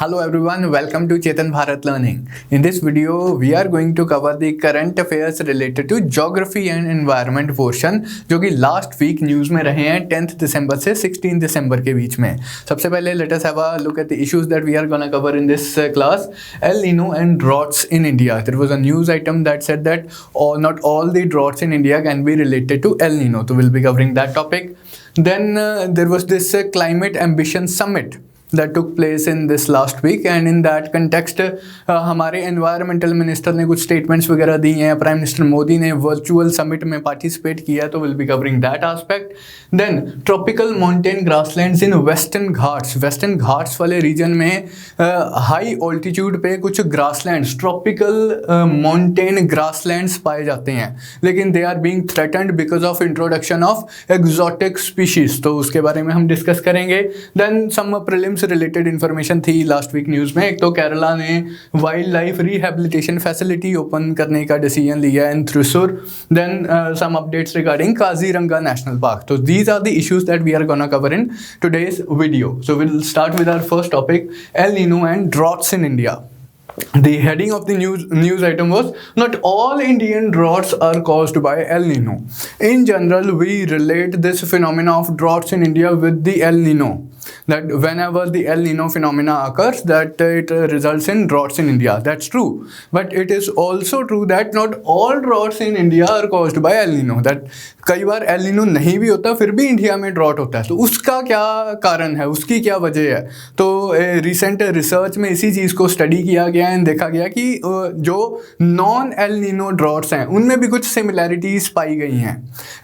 Hello everyone, welcome to Chetan Bharat Learning. In this video, we are going to cover the current affairs related to geography and environment portion जो कि last week news में रहे हैं 10th दिसंबर से 16 दिसंबर के बीच में. सबसे पहले let us have a look at the issues that we are gonna cover in this class. El Nino and droughts in India. There was a news item that said that not all the droughts in India can be related to El Nino. So we'll be covering that topic. Then there was this climate ambition summit that took place in this last week, and in that context हमारे environmental minister ने कुछ statements वगैरह दी हैं. Prime minister Modi ने virtual summit में participate किया, तो will be covering that aspect. Then tropical mountain grasslands in Western Ghats वाले रीजन में हाई ऑल्टीट्यूड पे कुछ ग्रासलैंड्स, ट्रॉपिकल माउंटेन ग्रासलैंड्स पाए जाते हैं, लेकिन they are being threatened because of introduction of exotic species. तो उसके बारे में हम डिस्कस करेंगे. Then some prelims related information थी लास्ट वीक न्यूज़ में. एक तो केरला ने wildlife rehabilitation facility open करने का डिसीजन लिया in Thrissur. Then some updates regarding Kaziranga national park. तो these are the issues that we are gonna cover in today's video. So will start with our first topic, El Nino and droughts in India. The heading of the news item was, not all Indian droughts are caused by El Nino. In general, we relate this phenomena of droughts in India with the El Nino. That whenever the El Nino phenomena occurs, that it results in droughts in India. That's true. But it is also true that not all droughts in India are caused by El Nino. That कई बार El Nino नहीं भी होता, फिर भी India में drought होता है. तो उसका क्या कारण है, उसकी क्या वजह है? तो रिसेंट रिसर्च में इसी चीज़ को स्टडी किया गया एंड देखा गया कि जो नॉन एल नीनो ड्रॉट्स हैं उनमें भी कुछ सिमिलैरिटीज पाई गई हैं.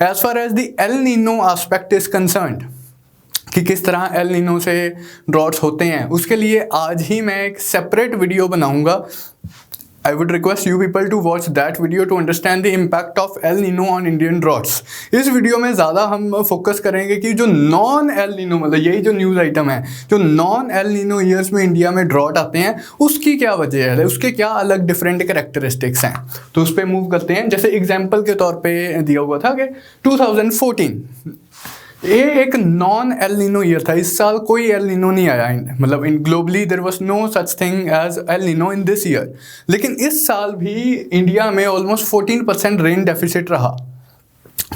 As far as the El Nino aspect is concerned, कि किस तरह एल नीनो से ड्रॉट्स होते हैं, उसके लिए आज ही मैं एक सेपरेट वीडियो बनाऊंगा. I would request you people to watch that video to understand the impact of El Nino on Indian droughts. इस वीडियो में ज़्यादा हम फोकस करेंगे कि जो नॉन एल नीनो, मतलब यही जो न्यूज़ आइटम है, जो नॉन एल नीनो ईयर्स में इंडिया में ड्रॉट आते हैं, उसकी क्या वजह है, उसके क्या अलग डिफरेंट कैरेक्टरिस्टिक्स हैं. तो उस पर मूव करते हैं. जैसे एग्जाम्पल के तौर पर दिया हुआ था कि 2014 ये एक नॉन एल नीनो ईयर था. इस साल कोई एल नीनो नहीं आया, मतलब in globally there was no such thing as El Nino in this year. लेकिन इस साल भी इंडिया में ऑलमोस्ट 14% रेन डेफिसिट रहा.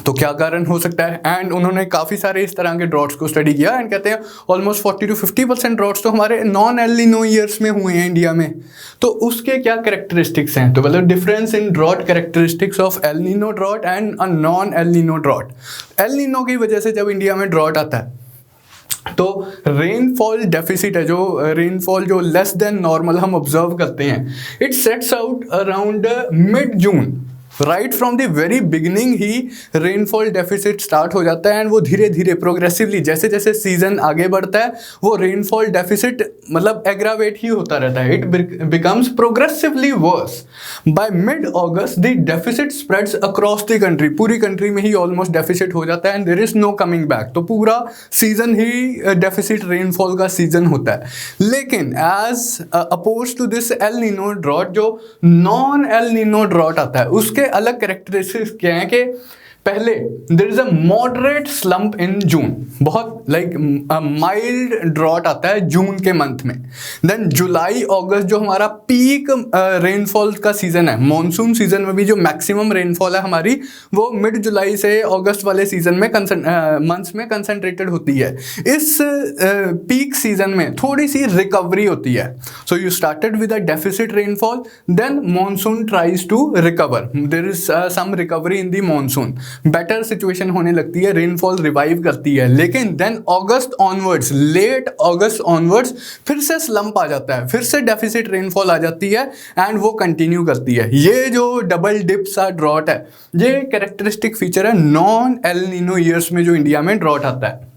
तो क्या कारण हो सकता है? एंड उन्होंने काफ़ी सारे इस तरह के ड्रॉट्स को स्टडी किया एंड कहते हैं ऑलमोस्ट 40 to 50% ड्रॉट्स तो हमारे नॉन एल नीनो ईयर्स में हुए हैं इंडिया में. तो उसके क्या कैरेक्टरिस्टिक्स हैं? तो मतलब difference in drought characteristics of El Nino drought and a non El Nino drought. El Nino की वजह से जब इंडिया में ड्रॉट आता है तो रेनफॉल डेफिसिट है, जो रेनफॉल जो लेस देन नॉर्मल हम ऑब्जर्व करते हैं, it sets out around mid June. Right from the very beginning he rainfall deficit start हो जाता है एंड वो धीरे धीरे प्रोग्रेसिवली जैसे जैसे सीजन आगे बढ़ता है वो रेनफॉल डेफिसिट मतलब एग्रावेट ही होता रहता है. It becomes progressively worse. By mid August the deficit spreads across the country. पूरी कंट्री में ही ऑलमोस्ट डेफिसिट हो जाता है and there is no coming back. तो पूरा सीजन ही डेफिसिट रेनफॉल का सीजन होता है. लेकिन as oppose to this El Nino drought, जो नॉन एल नीनो ड्रॉट आता है, उसके अलग कैरेक्टरिस्टिक्स क्या है कि पहले there is a moderate slump in June, बहुत लाइक माइल्ड ड्रॉट आता है जून के मंथ में. देन जुलाई अगस्त जो हमारा पीक रेनफॉल का सीजन है, मॉनसून सीजन में भी जो मैक्सिमम रेनफॉल है हमारी, वो मिड जुलाई से अगस्त वाले सीजन में मंथ्स में कंसंट्रेटेड होती है. इस पीक सीजन में थोड़ी सी रिकवरी होती है. So you started with a deficit rainfall, then monsoon tries to recover, there is some recovery in the monsoon, better situation होने लगती है, रेनफॉल रिवाइव करती है. लेकिन then August onwards, late August onwards फिर से स्लम्प आ जाता है, फिर से डेफिसिट रेनफॉल आ जाती है एंड वो कंटिन्यू करती है. ये जो डबल डिप सा ड्रॉट है, ये कैरेक्टरिस्टिक फीचर है नॉन एल नीनो ईयर्स में जो इंडिया में ड्रॉट आता है.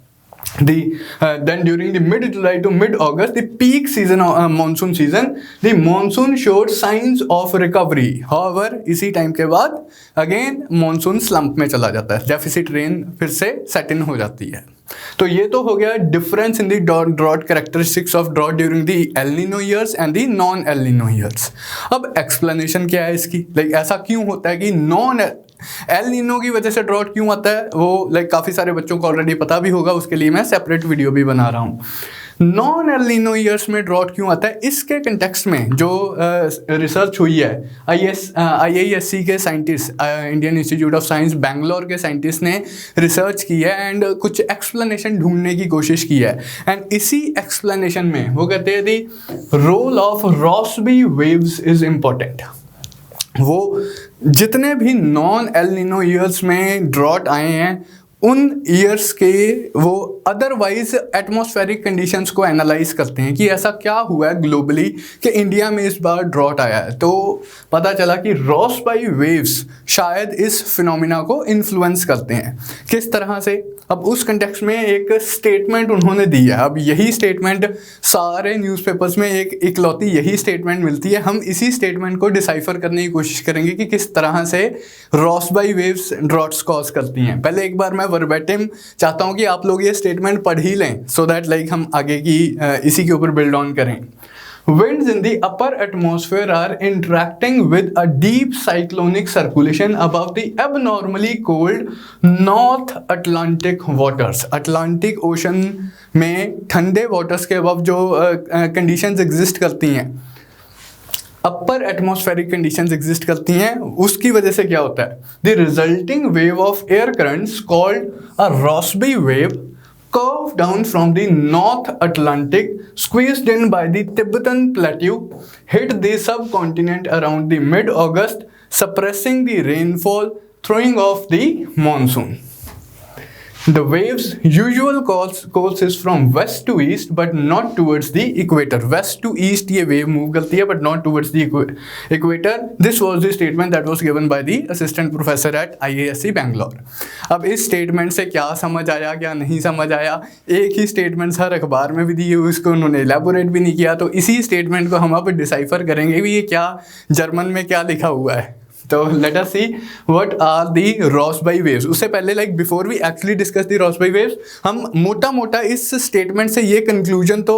Then during the mid July to mid August, the peak season monsoon season, the monsoon showed signs of recovery. However, इसी टाइम के बाद again monsoon slump में चला जाता है, deficit rain फिर से set in हो जाती है. तो ये तो हो गया difference in the drought characteristics of drought during the El Nino years and the non El Nino years. अब एक्सप्लेनेशन क्या है इसकी, लाइक ऐसा क्यों होता है कि नॉन एल नीनो की वजह से ड्रॉट क्यों आता है, वो लाइक काफ़ी सारे बच्चों को ऑलरेडी पता भी होगा, उसके लिए मैं सेपरेट वीडियो भी बना रहा हूँ. नॉन एल नीनो ईयर्स में ड्रॉट क्यों आता है, इसके कंटेक्स्ट में जो रिसर्च हुई है IISc के scientist, Indian institute of science Bangalore के साइंटिस्ट ने रिसर्च की है एंड कुछ एक्सप्लेनेशन ढूंढने की कोशिश की है। एंड इसी एक्सप्लेनेशन में वो कहते हैं the role of Rossby waves is important. वो जितने भी नॉन एल नीनो ईयर्स में ड्रॉट आए हैं उन ईयर्स के वो अदरवाइज एटमॉस्फेरिक कंडीशंस को एनालाइज करते हैं कि ऐसा क्या हुआ है ग्लोबली कि इंडिया में इस बार ड्रॉट आया है। तो पता चला कि रॉसबाई वेव्स शायद इस फिनोमिना को इन्फ्लुएंस करते हैं। किस तरह से, अब उस कंटेक्स्ट में एक स्टेटमेंट उन्होंने दी है। अब यही स्टेटमेंट सारे न्यूज़पेपर्स में एक इकलौती यही स्टेटमेंट मिलती है। हम इसी स्टेटमेंट को डिसाइफर करने की कोशिश करेंगे कि किस तरह से रॉसबाई वेव्स ड्रॉट्स कॉज करती हैं। पहले एक बार मैं वर्बेटिम चाहता हूँ कि आप लोग ये स्टेटमेंट पढ़ ही लें सो दैट लाइक हम आगे की इसी के ऊपर बिल्ड ऑन करें। Winds in the upper atmosphere are interacting with a deep cyclonic circulation above the abnormally cold North Atlantic waters. Atlantic Ocean में ठंडे waters के above जो conditions exist करती हैं, अपर एटमॉस्फेरिक कंडीशंस एग्जिस्ट करती हैं, उसकी वजह से क्या होता है, the resulting wave of air currents called a Rossby wave curve down from the North Atlantic, squeezed in by the Tibetan Plateau, hit the subcontinent around the mid-August, suppressing the rainfall, throwing off the monsoon. The wave's usual course is from west to east, but not towards the equator. West to east ये wave move करती है, but not towards the equator. This was the statement that was given by the assistant professor at IISc Bangalore. अब इस statement से क्या समझ आया, क्या नहीं समझ आया, एक ही स्टेटमेंट हर अखबार में भी दी है, उसको उन्होंने एलैबोरेट भी नहीं किया। तो इसी स्टेटमेंट को हम अब डिसाइफर करेंगे कि ये क्या जर्मन में क्या लिखा हुआ है। तो let us see what are the Rossby waves. उससे पहले like before we actually discuss the Rossby waves, हम मोटा मोटा इस स्टेटमेंट से ये कंक्लूजन तो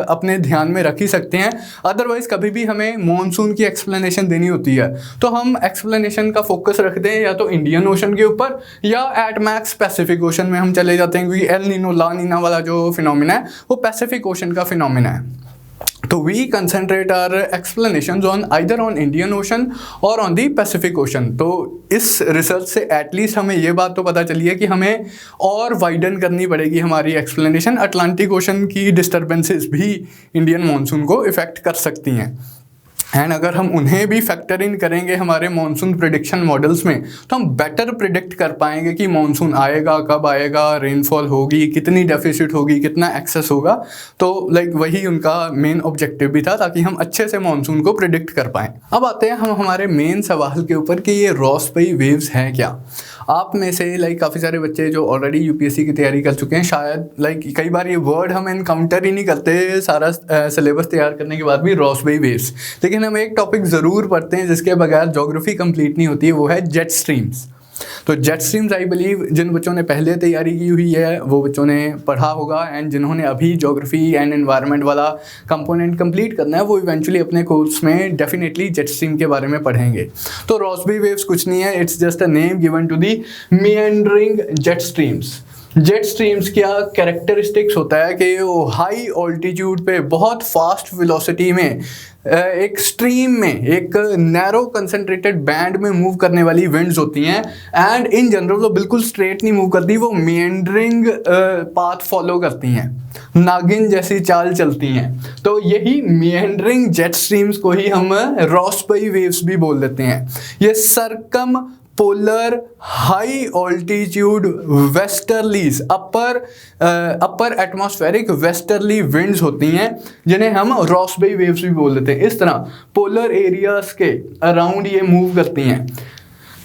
अपने ध्यान में रख ही सकते हैं। अदरवाइज कभी भी हमें मॉनसून की एक्सप्लेनेशन देनी होती है तो हम एक्सप्लेनेशन का फोकस रखते हैं या तो इंडियन ओशन के ऊपर या एट मैक्स पैसिफिक ओशन में हम चले जाते हैं, क्योंकि एल नीनो ला नीना वाला जो फिनोमिना है वो पैसिफिक ओशन का फिनोमिना है। तो we concentrate our explanations on either on Indian ocean और ऑन दी पैसिफिक ओशन। तो इस रिसर्च से एटलीस्ट हमें ये बात तो पता चली है कि हमें और वाइडन करनी पड़ेगी हमारी एक्सप्लेनेशन। अटलांटिक ओशन की डिस्टर्बेंसेस भी इंडियन मानसून को इफ़ेक्ट कर सकती हैं, एंड अगर हम उन्हें भी फैक्टर इन करेंगे हमारे मानसून प्रिडिक्शन मॉडल्स में तो हम बेटर प्रिडिक्ट कर पाएंगे कि मानसून आएगा, कब आएगा, रेनफॉल होगी, कितनी डेफिसिट होगी, कितना एक्सेस होगा। तो लाइक वही उनका मेन ऑब्जेक्टिव भी था, ताकि हम अच्छे से मानसून को प्रिडिक्ट कर पाएँ। अब आते हैं हम हमारे मेन सवाल के ऊपर कि ये रॉसबाई वेव्स हैं क्या। आप में से लाइक काफ़ी सारे बच्चे जो ऑलरेडी यूपीएससी की तैयारी कर चुके हैं, शायद लाइक कई बार ये वर्ड हम एनकाउंटर ही नहीं करते सारा सिलेबस तैयार करने के बाद भी, रॉसबाई वेव्स। लेकिन हम एक टॉपिक ज़रूर पढ़ते हैं जिसके बगैर ज्योग्राफी कंप्लीट नहीं होती है, वो है जेट स्ट्रीम्स। तो जेट स्ट्रीम्स आई बिलीव जिन बच्चों ने पहले तैयारी की हुई है वो बच्चों ने पढ़ा होगा, एंड जिन्होंने अभी ज्योग्राफी एंड एनवायरनमेंट वाला कंपोनेंट कंप्लीट करना है वो इवेंचुअली अपने कोर्स में डेफिनेटली जेट स्ट्रीम के बारे में पढ़ेंगे। तो रॉसबाई वेव्स कुछ नहीं है, it's just a name given to the meandering jet streams. Jet streams क्या कैरेक्टरिस्टिक्स होता है कि वो हाई ऑल्टीट्यूड पे बहुत फास्ट वेलोसिटी में एक स्ट्रीम में एक नैरो कंसंट्रेटेड बैंड में मूव करने वाली विंड्स होती हैं, एंड इन जनरल वो बिल्कुल स्ट्रेट नहीं मूव करती, वो मेंडरिंग पाथ फॉलो करती हैं, नागिन जैसी चाल चलती हैं। तो यही मेंडरिंग जेट स्ट्रीम्स को ही हम रॉसबाई वेव्स भी बोल देते हैं। ये सरकम पोलर हाई ऑल्टीट्यूड वेस्टर्लीज अपर एटमॉस्फेरिक वेस्टर्ली विंड्स होती हैं जिन्हें हम रॉसबाई वेव्स भी बोल देते हैं। इस तरह पोलर एरियाज के अराउंड ये मूव करती हैं।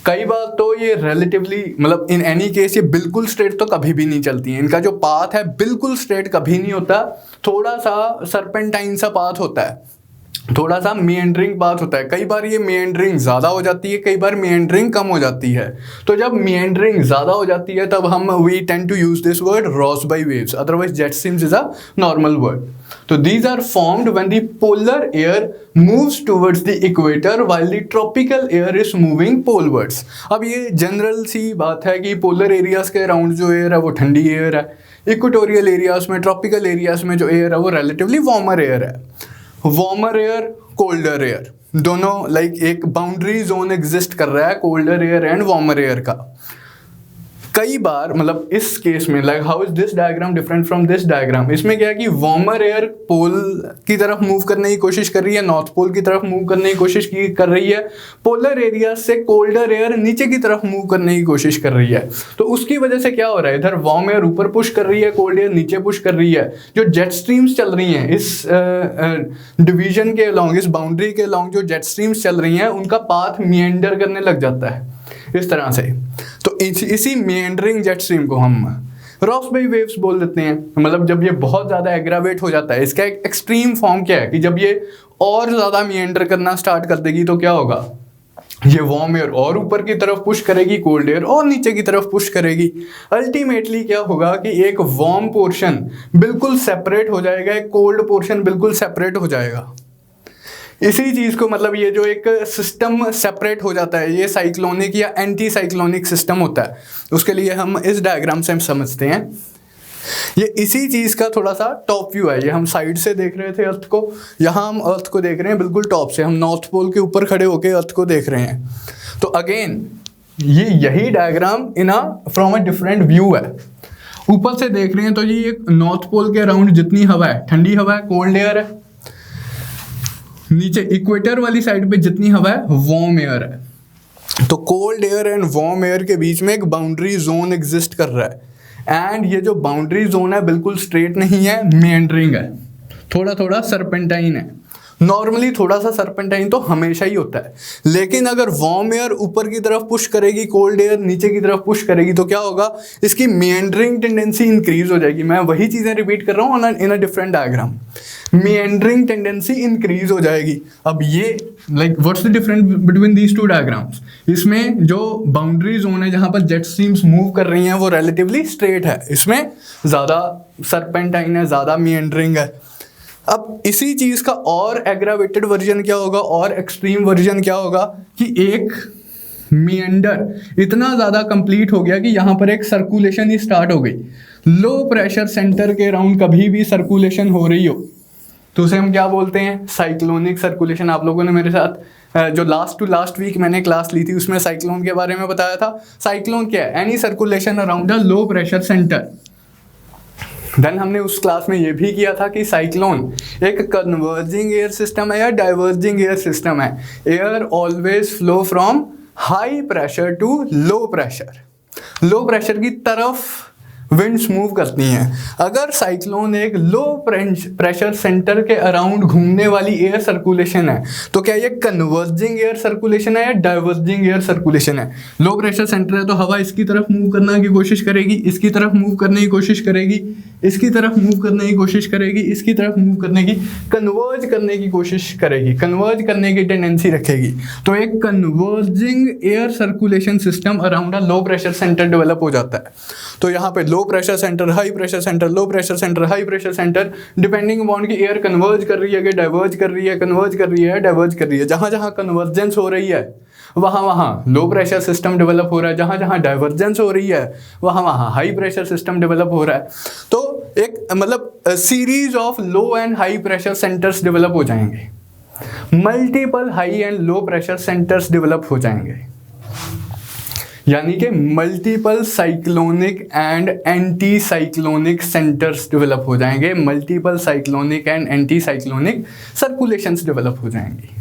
कई बार तो ये रिलेटिवली मतलब इन एनी केस ये बिल्कुल स्ट्रेट तो कभी भी नहीं चलती हैं, इनका जो पाथ है बिल्कुल स्ट्रेट कभी नहीं होता, थोड़ा सा सर्पेंटाइन सा पाथ होता है। थोड़ा सा मेंडरिंग पाथ होता है। कई बार ये मेंडरिंग ज़्यादा हो जाती है, कई बार मेंडरिंग कम हो जाती है। तो जब मेंडरिंग ज़्यादा हो जाती है तब हम we tend to use this word Rossby waves, otherwise jet streams is a normal word. तो these are formed when the polar air moves towards the equator while the tropical air is moving polewards. अब ये general सी बात है कि polar areas के around जो air है वो ठंडी एयर है, इक्वेटोरियल एरियाज में, ट्रॉपिकल एरियाज में जो एयर है वो रिलेटिवली वार्मर एयर है। वार्मर एयर, कोल्डर एयर, दोनों लाइक एक बाउंड्री जोन एग्जिस्ट कर रहा है colder air and warmer air का। कई बार मतलब इस केस में like how is this diagram different from this diagram, इसमें क्या है कि वार्मर एयर पोल की तरफ मूव करने की कोशिश कर रही है, नॉर्थ पोल की तरफ मूव करने की कोशिश कर रही है, पोलर एरिया से कोल्डर एयर नीचे की तरफ मूव करने की कोशिश कर रही है। तो उसकी वजह से क्या हो रहा है, इधर वार्म एयर ऊपर पुश कर रही है, कोल्ड एयर नीचे पुश कर रही है। जो जेट स्ट्रीम्स चल रही हैं इस डिवीजन के अलॉन्ग, इस बाउंड्री के अलॉन्ग जो जेट स्ट्रीम्स चल रही हैं उनका पाथ मिएंडर करने लग जाता है इस तरह से। तो इसी मेंडरिंग जेट स्ट्रीम को हम रॉस बाई वेव्स बोल देते हैं। मतलब जब ये बहुत ज़्यादा एग्रावेट हो जाता है, इसका एक एक्सट्रीम फॉर्म क्या है कि जब ये और ज़्यादा मेंडर करना स्टार्ट कर देगी तो क्या होगा, ये वार्म एयर और ऊपर की तरफ पुश करेगी, कोल्ड एयर और नीचे की तरफ पुश करेगी। अल्टीमेटली क्या होगा कि एक वार्म पोर्शन बिल्कुल सेपरेट हो जाएगा, एक कोल्ड पोर्शन बिल्कुल सेपरेट हो जाएगा। इसी चीज़ को मतलब ये जो एक सिस्टम सेपरेट हो जाता है, ये साइक्लोनिक या एंटी साइक्लोनिक सिस्टम होता है। उसके लिए हम इस डायग्राम से हम समझते हैं। ये इसी चीज़ का थोड़ा सा टॉप व्यू है। ये हम साइड से देख रहे थे अर्थ को, यहाँ हम अर्थ को देख रहे हैं बिल्कुल टॉप से, हम नॉर्थ पोल के ऊपर खड़े होकर अर्थ को देख रहे हैं। तो अगेन ये यही diagram in from a different view है। ऊपर से देख रहे हैं तो ये एक नॉर्थ पोल के अराउंड जितनी हवा है, ठंडी हवा है, कोल्ड एयर है। नीचे इक्वेटर वाली साइड पे जितनी हवा है वार्म एयर है। तो cold air and warm air के बीच में एक बाउंड्री जोन एग्जिस्ट कर रहा है, एंड ये जो बाउंड्री जोन है बिल्कुल स्ट्रेट नहीं है, मेंडरिंग है, थोड़ा थोड़ा सर्पेंटाइन है। नॉर्मली थोड़ा सा सर्पेंटाइन तो हमेशा ही होता है, लेकिन अगर वार्म एयर ऊपर की तरफ पुश करेगी, कोल्ड एयर नीचे की तरफ पुश करेगी तो क्या होगा, इसकी मेंडरिंग टेंडेंसी इंक्रीज हो जाएगी। मैं वही चीज़ें रिपीट कर रहा हूँ in a different diagram. Meandering tendency increase हो जाएगी। अब ये like what's the difference between these two diagrams, इसमें जो बाउंड्री जोन है जहाँ पर जेट स्ट्रीम्स मूव कर रही हैं वो रिलेटिवली स्ट्रेट है, इसमें ज़्यादा सर्पेंटाइन है, ज़्यादा मेंडरिंग है। अब इसी चीज़ का और एग्रावेटेड वर्जन क्या होगा, और एक्सट्रीम वर्जन क्या होगा कि एक मेंडर इतना ज़्यादा कंप्लीट हो गया कि यहाँ पर एक सर्कुलेशन ही स्टार्ट हो गई। लो प्रेशर सेंटर के अराउंड कभी भी सर्कुलेशन हो रही हो तो उसे हम क्या बोलते हैं, साइक्लोनिक सर्कुलेशन। आप लोगों ने मेरे साथ जो लास्ट टू लास्ट वीक मैंने क्लास ली थी उसमें साइक्लोन के बारे में बताया था। साइक्लोन क्या है, any circulation around a low pressure centre. Then हमने उस क्लास में ये भी किया था कि साइक्लोन एक कन्वर्जिंग एयर सिस्टम है या डाइवर्जिंग एयर सिस्टम है। Air always flow from high pressure to low pressure, low pressure की तरफ विंड्स मूव करती हैं। अगर साइक्लोन एक लो प्रेशर सेंटर के अराउंड घूमने वाली एयर सर्कुलेशन है तो क्या ये कन्वर्जिंग एयर सर्कुलेशन है या डाइवर्जिंग एयर सर्कुलेशन है। लो प्रेशर सेंटर है तो हवा इसकी तरफ मूव करने की कोशिश करेगी, इसकी तरफ मूव करने की कोशिश करेगी, इसकी तरफ मूव करने की कोशिश करेगी, इसकी तरफ मूव करने की, कन्वर्ज करने की कोशिश करेगी, कन्वर्ज करने की टेंडेंसी रखेगी। तो एक converging air circulation system around a low pressure centre develop हो जाता है। तो यहाँ पे low pressure centre, high pressure centre, low pressure centre, high pressure centre, depending upon की एयर कन्वर्ज कर रही है कि डाइवर्ज कर रही है, कन्वर्ज कर रही है, डाइवर्ज कर रही है। जहाँ जहाँ कन्वर्जेंस हो रही है वहाँ वहाँ लो प्रेशर सिस्टम डेवलप हो रहा है, जहाँ जहाँ डाइवर्जेंस हो रही है वहाँ वहाँ हाई प्रेशर सिस्टम डेवलप हो रहा है। तो एक मतलब series of low and high pressure centres develop हो जाएंगे, multiple high and low pressure centres develop हो जाएंगे, यानी कि multiple cyclonic and anti cyclonic centres develop हो जाएंगे, multiple cyclonic and anti cyclonic circulations develop हो जाएंगी।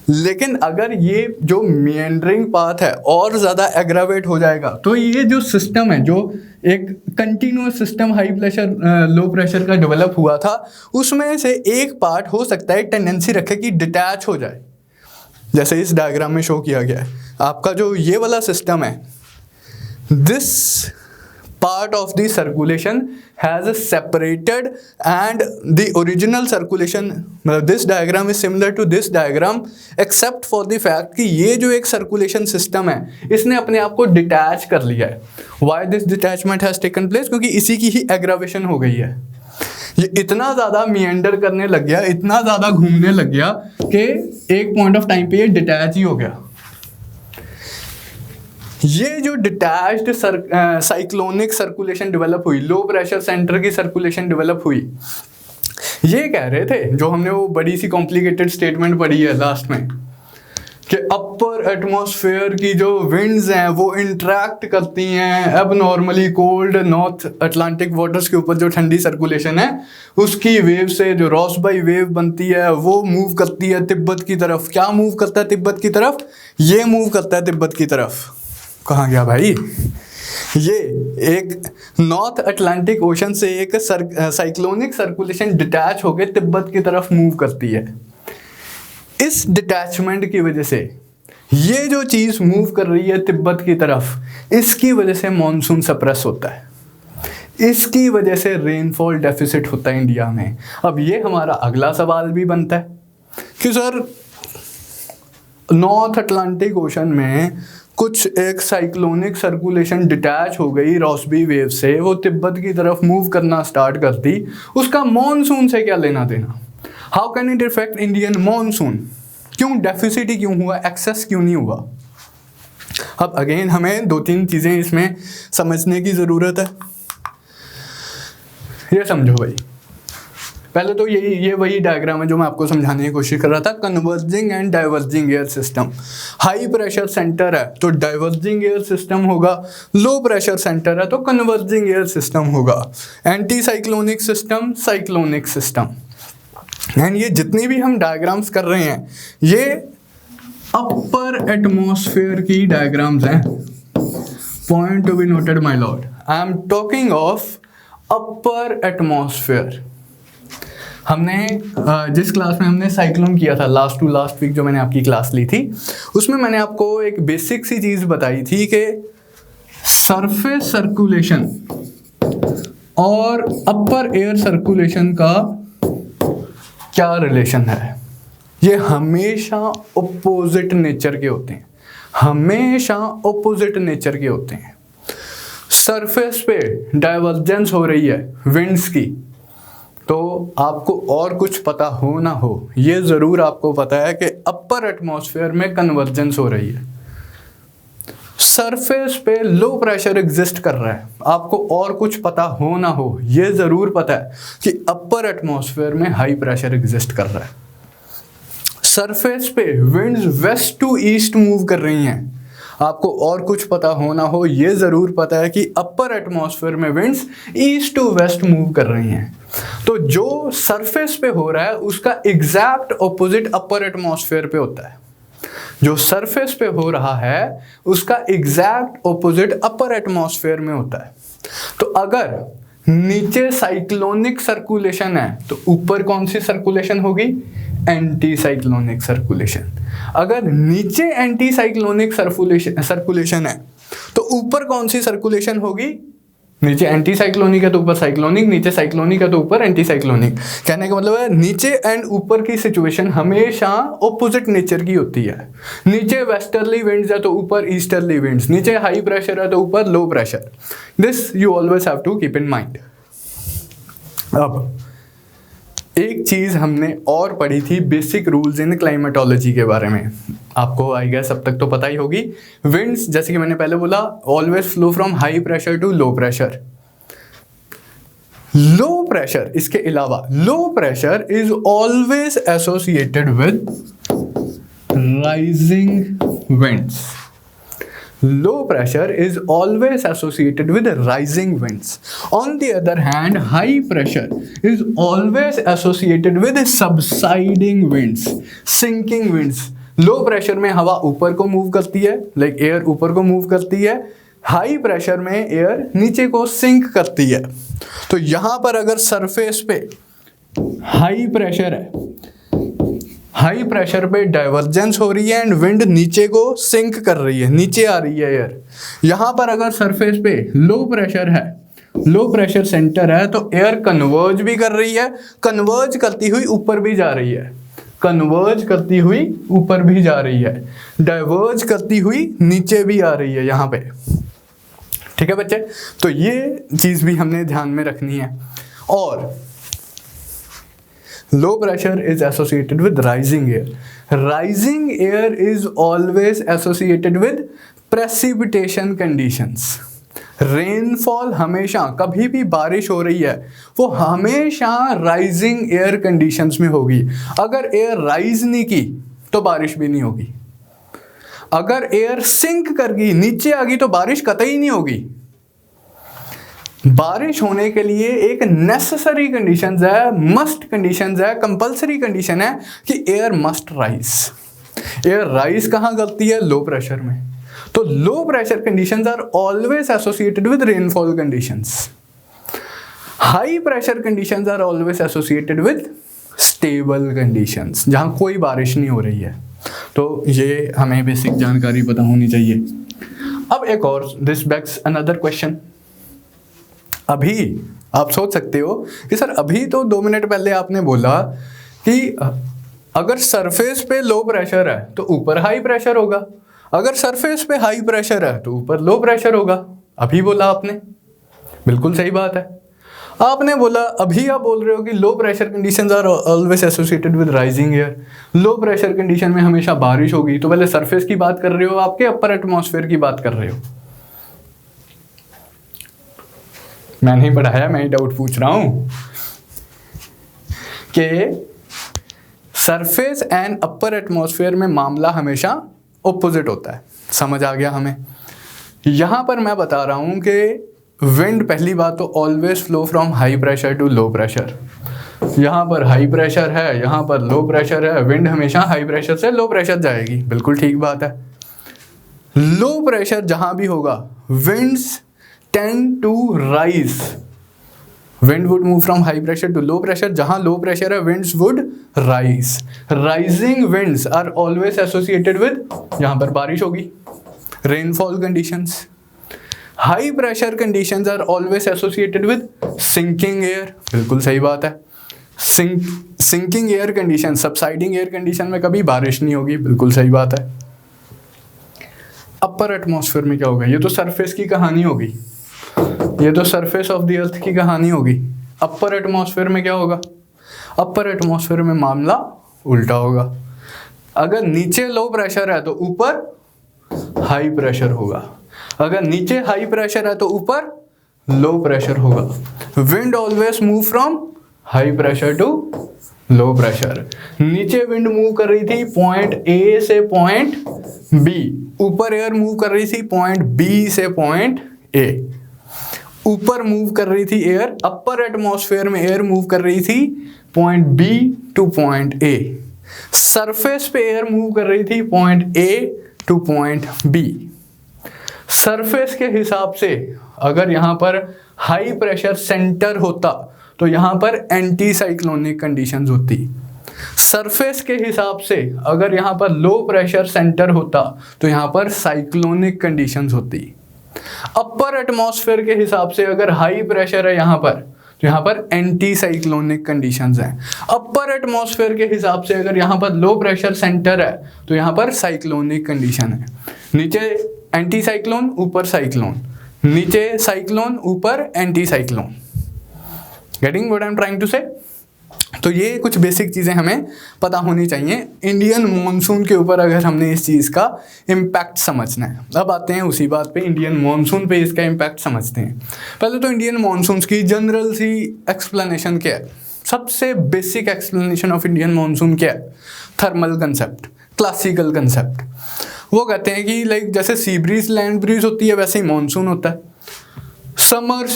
लेकिन अगर ये जो मेंडरिंग पाथ है और ज़्यादा एग्रावेट हो जाएगा तो ये जो सिस्टम है, जो एक continuous system high pressure low pressure का डेवलप हुआ था, उसमें से एक पार्ट हो सकता है टेंडेंसी रखे कि डिटैच हो जाए, जैसे इस डायग्राम में शो किया गया है। आपका जो ये वाला सिस्टम है, this part of the circulation has separated and the original circulation, this diagram is similar to this diagram except for the fact कि ये जो एक circulation system है इसने अपने आप को डिटैच कर लिया है. Why this detachment has taken place? क्योंकि इसी की ही एग्रावेशन हो गई है. ये इतना ज़्यादा मिएंडर करने लग गया, इतना ज़्यादा घूमने लग गया कि एक पॉइंट ऑफ टाइम पे ये डिटैच ही हो गया. ये जो डिटैच्ड साइक्लोनिक सर्कुलेशन डेवलप हुई, लो प्रेशर सेंटर की सर्कुलेशन डेवलप हुई, ये कह रहे थे जो हमने वो बड़ी सी कॉम्प्लिकेटेड स्टेटमेंट पढ़ी है लास्ट में कि अपर एटमॉस्फेयर की जो विंड्स हैं वो इंटरेक्ट करती हैं अब normally cold north Atlantic waters के ऊपर जो ठंडी सर्कुलेशन है उसकी वेव से जो रॉसबाई वेव बनती है वो मूव करती है तिब्बत की तरफ. क्या मूव करता है तिब्बत की तरफ? ये मूव करता है तिब्बत की तरफ. कहाँ गया भाई? ये एक नॉर्थ अटलांटिक ओशन से एक साइक्लोनिक सर्कुलेशन डिटैच होकर तिब्बत की तरफ मूव करती है. इस डिटैचमेंट की वजह से ये जो चीज़ मूव कर रही है तिब्बत की तरफ, इसकी वजह से मॉनसून सप्रेस होता है, इसकी वजह से रेनफॉल डेफिसिट होता है इंडिया में. अब ये हमारा अगला सवाल भी बनता है कि सर नॉर्थ अटलांटिक ओशन में कुछ एक साइक्लोनिक सर्कुलेशन डिटैच हो गई रॉसबी वेव से, वो तिब्बत की तरफ मूव करना स्टार्ट करती, उसका मॉनसून से क्या लेना देना? How can it effect Indian monsoon? क्यों डेफिसिट ही क्यों हुआ, एक्सेस क्यों नहीं हुआ? अब अगेन हमें 2-3 चीज़ें इसमें समझने की ज़रूरत है. ये समझो भाई, पहले तो ये वही डायग्राम है जो मैं आपको समझाने की कोशिश कर रहा था. Converging and diverging air system. High pressure centre है तो डाइवर्जिंग एयर सिस्टम होगा, लो प्रेशर सेंटर है तो कन्वर्जिंग एयर सिस्टम होगा. Anti cyclonic system, cyclonic system. And ये जितनी भी हम डायग्राम्स कर रहे हैं ये अपर एटमॉस्फेयर की डायग्राम्स हैं. Point to be noted my Lord, I am talking of upper atmosphere. हमने जिस क्लास में हमने साइक्लोन किया था लास्ट टू लास्ट वीक जो मैंने आपकी क्लास ली थी उसमें मैंने आपको एक बेसिक सी चीज़ बताई थी कि सरफेस सर्कुलेशन और अपर एयर सर्कुलेशन का क्या रिलेशन है. ये हमेशा ऑपोजिट नेचर के होते हैं, हमेशा ऑपोजिट नेचर के होते हैं. सरफेस पे डाइवर्जेंस हो रही है विंड्स की तो आपको और कुछ पता हो ना हो ये ज़रूर आपको पता है कि अपर एटमॉस्फेयर में कन्वर्जेंस हो रही है. सरफेस पे लो प्रेशर एग्जिस्ट कर रहा है, आपको और कुछ पता हो ना हो ये ज़रूर पता है कि अपर एटमॉस्फेयर में हाई प्रेशर एग्जिस्ट कर रहा है. सरफेस पे winds west to east move कर रही हैं, आपको और कुछ पता हो ना हो ये ज़रूर पता है कि अपर एटमॉस्फेयर में winds east to west move कर रही हैं. तो जो सरफेस पे हो रहा है उसका एग्जैक्ट ऑपोजिट अपर एटमॉस्फेयर पे होता है. जो सरफेस पे हो रहा है उसका एग्जैक्ट ऑपोजिट अपर एटमॉस्फेयर में होता है. तो अगर नीचे साइक्लोनिक सर्कुलेशन है तो ऊपर कौन सी सर्कुलेशन होगी? Anti cyclonic circulation. अगर नीचे एंटी साइक्लोनिक सर्कुलेशन है तो ऊपर कौन सी सर्कुलेशन होगी? नीचे एंटी साइक्लोनिक है तो ऊपर साइक्लोनिक, नीचे साइक्लोनिक है तो ऊपर एंटी साइक्लोनिक. कहने का मतलब है नीचे एंड ऊपर की सिचुएशन हमेशा ऑपोजिट नेचर की होती है. नीचे वेस्टर्ली विंड्स है तो ऊपर ईस्टर्ली विंड्स, नीचे हाई प्रेशर है तो ऊपर low pressure. This you always have to keep in mind. अब एक चीज़ हमने और पढ़ी थी बेसिक रूल्स इन क्लाइमेटोलॉजी के बारे में, आपको आई गेस अब तक तो पता ही होगी. विंड्स जैसे कि मैंने पहले बोला always flow from high pressure to low pressure. Low pressure इसके अलावा low pressure is always associated with rising winds. Low pressure is always associated with rising winds. On the other hand, high pressure is always associated with subsiding winds, sinking winds. Low pressure में हवा ऊपर को move करती है, like air ऊपर को move करती है. हाई प्रेशर में एयर नीचे को सिंक करती है. तो यहाँ पर अगर सरफेस पे हाई प्रेशर है, हाई प्रेशर पे डाइवर्जेंस हो रही है एंड विंड नीचे को सिंक कर रही है, नीचे आ रही है एयर। यहाँ पर अगर सरफेस पे लो प्रेशर है, लो प्रेशर सेंटर है, तो एयर कन्वर्ज भी कर रही है, कन्वर्ज करती हुई ऊपर भी जा रही है, कन्वर्ज करती हुई ऊपर भी जा रही है, डाइवर्ज करती हुई नीचे भी आ रही है यहाँ पे। ठीक है बच्चे, तो ये चीज भी हमने ध्यान में रखनी है। और लो pressure is associated with rising air, rising air is always associated with precipitation conditions. Rainfall हमेशा, कभी भी बारिश हो रही है वो हमेशा राइजिंग एयर कंडीशंस में होगी। अगर एयर राइज नहीं की तो बारिश भी नहीं होगी, अगर एयर सिंक कर गई, नीचे आ गई, तो बारिश कतई नहीं होगी। बारिश होने के लिए एक नेसेसरी कंडीशंस है, मस्ट कंडीशंस है, कंपल्सरी कंडीशन है कि air must rise. Air rise कहां करती है? लो प्रेशर में। तो low pressure conditions are always associated with rainfall conditions. High pressure conditions are always associated with stable conditions, जहां कोई बारिश नहीं हो रही है। तो ये हमें बेसिक जानकारी पता होनी चाहिए। अब एक और, दिस बेग्स अनदर क्वेश्चन। अभी आप सोच सकते हो कि सर अभी तो 2 मिनट पहले आपने बोला कि अगर सरफेस पे लो प्रेशर है तो ऊपर हाई प्रेशर होगा, अगर सरफेस पे हाई प्रेशर है तो ऊपर लो प्रेशर होगा। अभी बोला आपने, बिल्कुल सही बात है। आपने बोला, अभी आप बोल रहे हो कि low pressure conditions are always associated with rising air, low pressure condition में हमेशा बारिश होगी। तो पहले सरफेस की बात कर रहे हो आपके अपर एटमॉस्फेयर की बात कर रहे हो? मैं नहीं पढ़ाया, मैं ही डाउट पूछ रहा हूं कि सरफेस एंड अपर एटमॉस्फेयर में मामला हमेशा ऑपोजिट होता है। समझ आ गया हमें? यहां पर मैं बता रहा हूं कि विंड, पहली बात तो always flow from high pressure to low pressure. यहां पर हाई प्रेशर है, यहां पर लो प्रेशर है, विंड हमेशा हाई प्रेशर से लो प्रेशर जाएगी, बिल्कुल ठीक बात है। लो प्रेशर जहां भी होगा, winds tend to rise, wind would move from high pressure to low pressure, जहां low pressure है winds would rise, rising winds are always associated with, यहां पर बारिश होगी, rainfall conditions। high pressure conditions are always associated with sinking air, बिल्कुल सही बात है। sinking air condition, subsiding air condition में कभी बारिश नहीं होगी, बिल्कुल सही बात है। अपर एटमॉस्फेयर में क्या होगा? ये तो सरफेस की कहानी होगी, ये तो सरफेस ऑफ द अर्थ की कहानी होगी। अपर एटमॉस्फेयर में क्या होगा? अपर एटमॉस्फेयर में मामला उल्टा होगा। अगर नीचे लो प्रेशर है तो ऊपर हाई प्रेशर होगा, अगर नीचे हाई प्रेशर है तो ऊपर लो प्रेशर होगा। Wind always move from high pressure to low pressure. नीचे विंड मूव कर रही थी पॉइंट ए से पॉइंट बी, ऊपर एयर मूव कर रही थी पॉइंट बी से पॉइंट ए। ऊपर मूव कर रही थी एयर, अपर एटमॉस्फेयर में एयर मूव कर रही थी point B to point A. Surface पे एयर मूव कर रही थी point A to point B. Surface के हिसाब से अगर यहां पर हाई प्रेशर सेंटर होता तो यहां पर एंटी साइक्लोनिक कंडीशंस होती। सरफेस के हिसाब से अगर यहां पर लो प्रेशर सेंटर होता तो यहां पर साइक्लोनिक कंडीशंस होती। अपर एटमॉस्फेयर के हिसाब से अगर हाई प्रेशर है यहां पर तो यहां पर एंटी साइक्लोनिक कंडीशंस हैं। अपर एटमॉस्फेयर के हिसाब से अगर यहां पर लो प्रेशर सेंटर है तो यहां पर साइक्लोनिक कंडीशन है। नीचे एंटी साइक्लोन, ऊपर साइक्लोन, नीचे साइक्लोन, ऊपर anti cyclone. Getting what I am trying to say? तो ये कुछ बेसिक चीज़ें हमें पता होनी चाहिए इंडियन मॉनसून के ऊपर, अगर हमने इस चीज़ का इम्पैक्ट समझना है। अब आते हैं उसी बात पे, इंडियन मॉनसून पे इसका इम्पैक्ट समझते हैं। पहले तो इंडियन मॉनसून की जनरल सी एक्सप्लेनेशन क्या है? सबसे basic explanation of Indian monsoon क्या है? Thermal concept, classical concept. वो कहते हैं कि लाइक जैसे सी ब्रीज लैंड ब्रीज होती है वैसे ही मॉनसून होता है। समर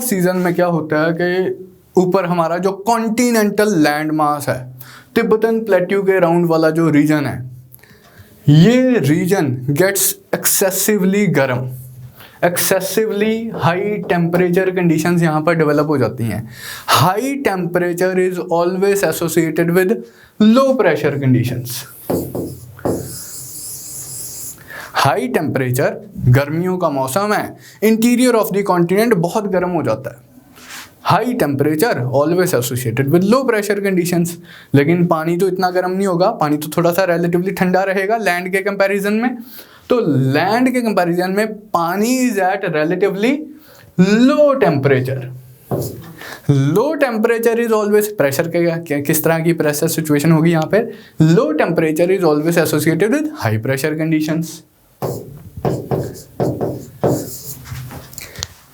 सीजन में क्या होता है कि ऊपर हमारा जो कॉन्टिनेंटल लैंड मास है, तिब्बतन प्लेट्यू के अराउंड वाला जो रीजन है, ये रीजन गेट्स एक्सेसिवली गर्म। एक्सेसिवली हाई टेम्परेचर कंडीशंस यहाँ पर डेवलप हो जाती हैं। High temperature is always associated with low pressure conditions. High temperature, गर्मियों का मौसम है, इंटीरियर ऑफ द कॉन्टिनेंट बहुत गर्म हो जाता है। High temperature always associated with low pressure conditions. लेकिन पानी तो इतना गर्म नहीं होगा, पानी तो थोड़ा सा रिलेटिवली ठंडा रहेगा लैंड के कंपैरिजन में। तो लैंड के कंपैरिजन में पानी is at relatively low temperature. Low temperature is always, pressure के किस तरह की प्रेशर सिचुएशन होगी यहाँ पे, low temperature is always associated with high pressure conditions.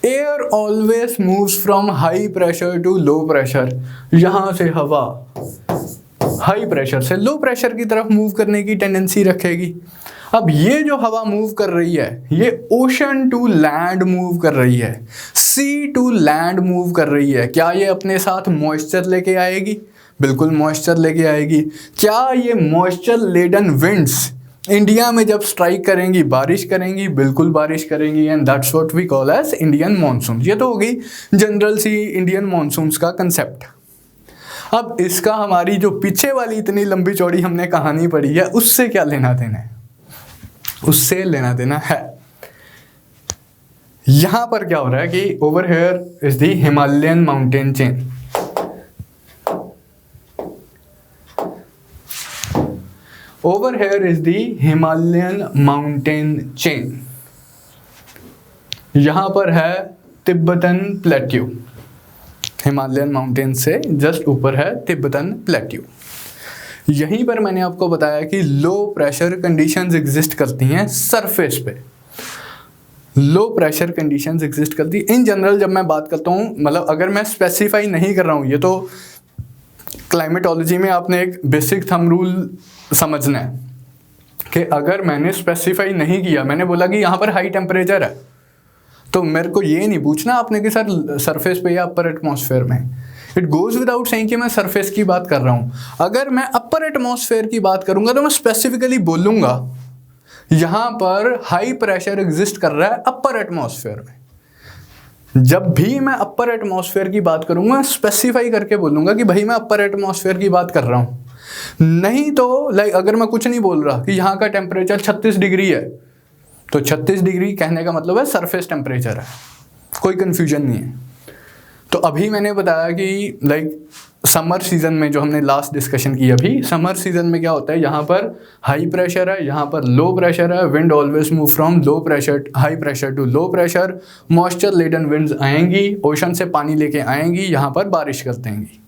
Air always moves from high pressure to low pressure. यहां से हवा हाई प्रेशर से लो प्रेशर की तरफ मूव करने की टेंडेंसी रखेगी। अब ये जो हवा मूव कर रही है, ये ओशन टू लैंड मूव कर रही है, सी टू लैंड मूव कर रही है। क्या ये अपने साथ मॉइस्चर लेके आएगी? बिल्कुल मॉइस्चर लेके आएगी। क्या ये मॉइस्चर लेडन विंड्स इंडिया में जब स्ट्राइक करेंगी बारिश करेंगी? बिल्कुल बारिश करेंगी। And that's what we call as Indian monsoon. ये तो हो गई जनरल सी इंडियन मॉनसून्स का कंसेप्ट। अब इसका हमारी जो पीछे वाली इतनी लंबी चौड़ी हमने कहानी पढ़ी है, उससे क्या लेना देना है? उससे लेना देना है यहां पर क्या हो रहा है कि over here is the Himalayan mountain chain. Over here is the Himalayan mountain chain. यहां पर है तिब्बतन प्लेट्यू। हिमालयन माउंटेन से जस्ट ऊपर है तिब्बतन प्लेट्यू। यहीं पर मैंने आपको बताया कि लो प्रेशर कंडीशंस एग्जिस्ट करती हैं सरफेस पे। लो प्रेशर कंडीशंस एग्जिस्ट करती है इन जनरल। जब मैं बात करता हूँ, मतलब अगर मैं स्पेसिफाई नहीं कर रहा हूँ, ये तो क्लाइमेटोलॉजी में आपने एक बेसिक थंब रूल समझना है कि अगर मैंने स्पेसिफाई नहीं किया, मैंने बोला कि यहाँ पर हाई टेम्परेचर है, तो मेरे को ये नहीं पूछना आपने कि सर सरफेस पे या अपर एटमॉस्फेयर में। इट गोज विदाउट सेइंग कि मैं सरफेस की बात कर रहा हूँ। अगर मैं अपर एटमॉस्फेयर की बात करूंगा तो मैं स्पेसिफिकली बोलूंगा यहाँ पर हाई प्रेशर एग्जिस्ट कर रहा है अपर एटमॉस्फेयर में। जब भी मैं अपर एटमॉस्फेयर की बात करूंगा स्पेसिफाई करके बोलूंगा कि भाई मैं अपर एटमॉस्फेयर की बात कर रहा हूँ। नहीं तो लाइक अगर मैं कुछ नहीं बोल रहा कि यहाँ का टेम्परेचर 36 डिग्री है, तो 36 डिग्री कहने का मतलब है सरफेस टेम्परेचर है, कोई कंफ्यूजन नहीं है। तो अभी मैंने बताया कि लाइक समर सीजन में जो हमने लास्ट डिस्कशन की, अभी समर सीजन में क्या होता है, यहाँ पर हाई प्रेशर है, यहाँ पर लो प्रेशर है। Wind always move from low pressure high pressure to low pressure. Moisture laden winds आएंगी, ओशन से पानी लेके आएंगी, यहाँ पर बारिश कर देंगी।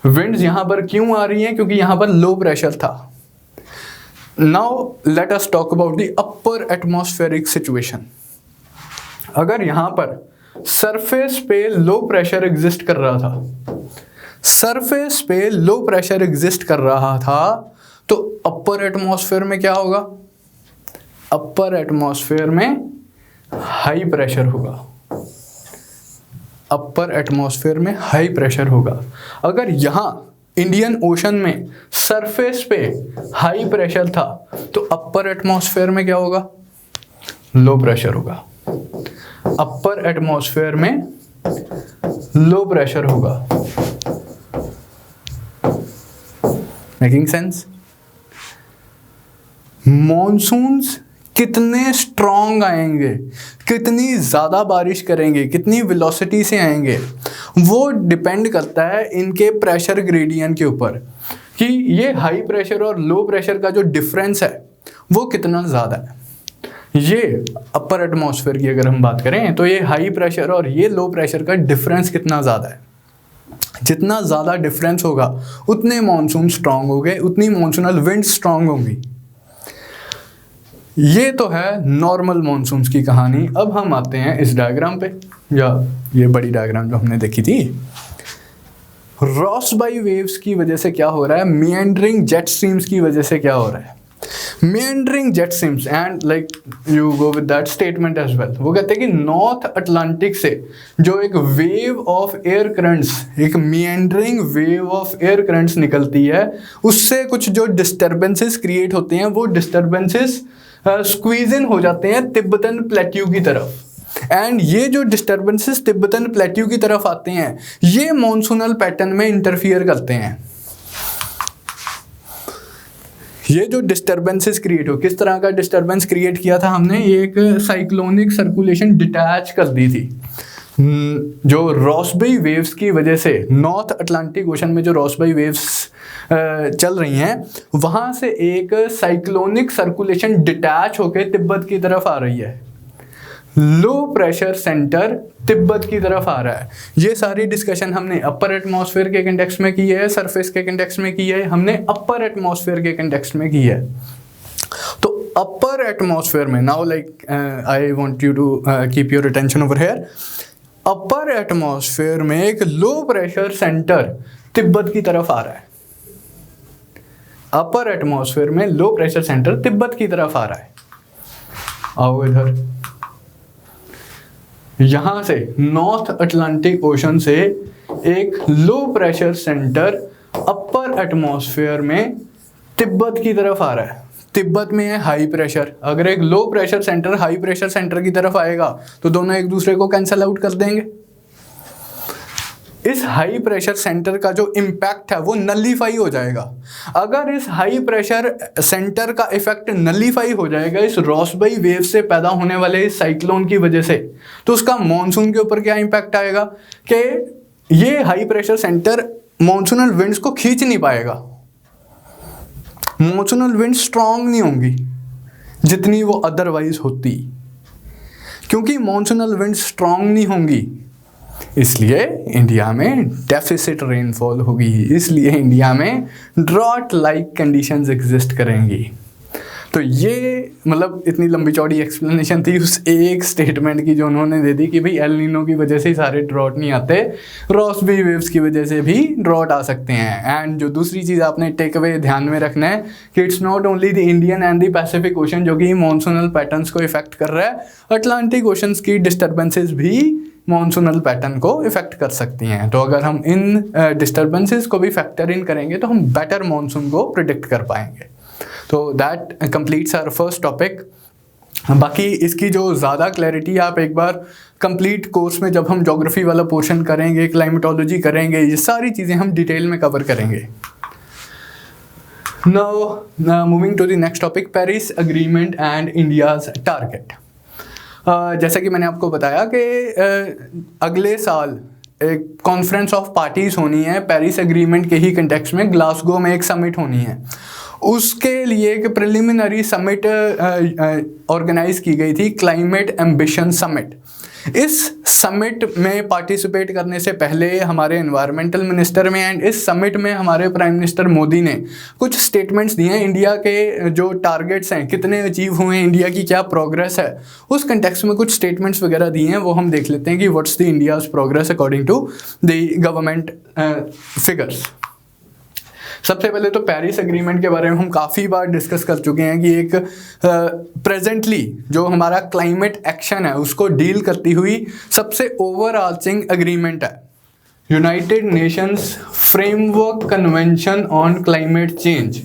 विंड्स यहाँ पर क्यों आ रही हैं? क्योंकि यहाँ पर लो प्रेशर था। Now let us talk about the upper atmospheric situation. अगर यहाँ पर सरफेस पे लो प्रेशर एग्जिस्ट कर रहा था, सरफेस पे लो प्रेशर एग्जिस्ट कर रहा था, तो अपर एटमॉस्फेयर में क्या होगा? अपर एटमॉस्फेयर में हाई प्रेशर होगा। अपर एटमॉस्फेयर में हाई प्रेशर होगा। अगर यहाँ इंडियन ओशन में सरफेस पे हाई प्रेशर था, तो अपर एटमॉस्फेयर में क्या होगा? लो प्रेशर होगा। अपर एटमॉस्फेयर में लो प्रेशर होगा। Making sense? मॉनसून्स कितने स्ट्रॉन्ग आएंगे, कितनी ज़्यादा बारिश करेंगे, कितनी वेलोसिटी से आएंगे, वो डिपेंड करता है इनके प्रेशर ग्रेडियंट के ऊपर कि ये हाई प्रेशर और लो प्रेशर का जो डिफरेंस है वो कितना ज़्यादा है। ये अपर एटमॉस्फेयर की अगर हम बात करें तो ये हाई प्रेशर और ये लो प्रेशर का डिफरेंस कितना ज़्यादा है। जितना ज़्यादा डिफरेंस होगा उतने मानसून स्ट्रांग हो गए, उतनी मानसूनल विंड स्ट्रांग होंगी। ये तो है नॉर्मल मानसून्स की कहानी। अब हम आते हैं इस डायग्राम पे, या ये बड़ी डायग्राम जो हमने देखी थी। रॉसबाई वेव्स की वजह से क्या हो रहा है, मिएंडरिंग जेट स्ट्रीम्स की वजह से क्या हो रहा है। Meandering jet streams and like you go with that statement as well. वो कहते हैं कि नॉर्थ अटलांटिक से जो एक वेव ऑफ एयर करंट्स, एक मिएंडरिंग वेव ऑफ एयर करंट्स निकलती है, उससे कुछ जो डिस्टर्बेंसेस क्रिएट होते हैं, वो डिस्टर्बेंसेस स्क्वीज इन हो जाते हैं तिब्बतन प्लेट्यू की तरफ। एंड ये जो डिस्टर्बेंसेस तिब्बतन प्लेट्यू की तरफ आते हैं, ये मॉनसूनल पैटर्न में इंटरफियर करते हैं। ये जो डिस्टर्बेंसेस क्रिएट हो, किस तरह का डिस्टर्बेंस क्रिएट किया था हमने, ये एक साइक्लोनिक सर्कुलेशन डिटैच कर दी थी। जो रॉसबेरी वेव्स की वजह से नॉर्थ अटलांटिक ओशन में जो रॉसबेरी वेव्स चल रही हैं, वहाँ से एक साइक्लोनिक सर्कुलेशन डिटैच होकर तिब्बत की तरफ आ रही है। लो प्रेशर सेंटर तिब्बत की तरफ आ रहा है। ये सारी डिस्कशन हमने अपर एटमॉस्फेयर के कंटेक्स्ट में की है, सरफेस के कंटेक्स्ट में की है, हमने अपर एटमॉस्फेयर के कंटेक्स्ट में की है। तो अपर एटमॉस्फेयर में, now like I want you to keep your attention over here, upper atmosphere में एक लो प्रेशर सेंटर तिब्बत की तरफ आ रहा है। अपर एटमॉस्फेयर में लो प्रेशर सेंटर तिब्बत की तरफ आ रहा है। आओ इधर, यहां से नॉर्थ अटलांटिक ओशन से एक लो प्रेशर सेंटर अपर एटमॉस्फेयर में तिब्बत की तरफ आ रहा है। तिब्बत में है हाई प्रेशर, अगर एक low pressure centre high pressure centre की तरफ आएगा तो दोनों एक दूसरे को कैंसल आउट कर देंगे। इस हाई प्रेशर सेंटर का जो इम्पैक्ट है वो नलीफाई हो जाएगा। अगर इस हाई प्रेशर सेंटर का इफेक्ट नलीफाई हो जाएगा इस रॉसबेरी वेव से पैदा होने वाले इस साइक्लोन की वजह से, तो उसका मॉनसून के ऊपर क्या इम्पैक्ट आएगा कि ये high pressure centre monsoonal winds को खींच नहीं पाएगा। मॉनसूनल विंड स्ट्रांग नहीं होंगी जितनी वो अदरवाइज होती, क्योंकि मॉनसूनल विंड स्ट्रांग नहीं होंगी इसलिए इंडिया में डेफिसिट रेनफॉल होगी, इसलिए इंडिया में ड्रॉट लाइक कंडीशंस एग्जिस्ट करेंगी। तो ये मतलब इतनी लंबी चौड़ी एक्सप्लेनेशन थी उस एक स्टेटमेंट की जो उन्होंने दे दी कि भाई एल नीनो की वजह से ही सारे ड्रॉट नहीं आते, रॉसबेरी वेव्स की वजह से भी ड्रॉट आ सकते हैं। एंड जो दूसरी चीज़ आपने टेक अवे ध्यान में रखना है कि it's not only the Indian and the Pacific ocean जो कि मॉनसूनल पैटर्न्स को इफेक्ट कर रहा है, अटलांटिक ओशंस की डिस्टर्बेंसेज भी मॉनसूनल पैटर्न को इफेक्ट कर सकती हैं। तो अगर हम इन डिस्टर्बेंसेज को भी फैक्टर इन करेंगे तो हम बेटर मॉनसून को प्रिडिक्ट कर पाएंगे। तो that completes our first topic. बाकी इसकी जो ज़्यादा क्लैरिटी आप एक बार कंप्लीट कोर्स में जब हम ज्योग्राफी वाला पोर्शन करेंगे, क्लाइमेटोलॉजी करेंगे, ये सारी चीज़ें हम डिटेल में कवर करेंगे। Now moving to the next topic, Paris agreement and India's target. जैसा कि मैंने आपको बताया कि अगले साल एक कॉन्फ्रेंस ऑफ पार्टीज होनी है पेरिस एग्रीमेंट के ही कंटेक्स्ट में, ग्लासगो में एक समिट होनी है। उसके लिए एक प्रिलिमिनरी समिट ऑर्गेनाइज की गई थी, क्लाइमेट एम्बिशन समिट। इस समिट में पार्टिसिपेट करने से पहले हमारे एनवायरमेंटल मिनिस्टर में एंड इस समिट में हमारे प्राइम मिनिस्टर मोदी ने कुछ स्टेटमेंट्स दिए हैं। इंडिया के जो टारगेट्स हैं, कितने अचीव हुए हैं, इंडिया की क्या प्रोग्रेस है, उस कंटेक्स्ट में कुछ स्टेटमेंट्स वगैरह दिए हैं। वो हम देख लेते हैं कि what's the India's progress according to the government figures. सबसे पहले तो पेरिस एग्रीमेंट के बारे में हम काफ़ी बार डिस्कस कर चुके हैं कि एक प्रेजेंटली जो हमारा क्लाइमेट एक्शन है उसको डील करती हुई सबसे ओवरआर्चिंग एग्रीमेंट है United Nations framework convention on climate change.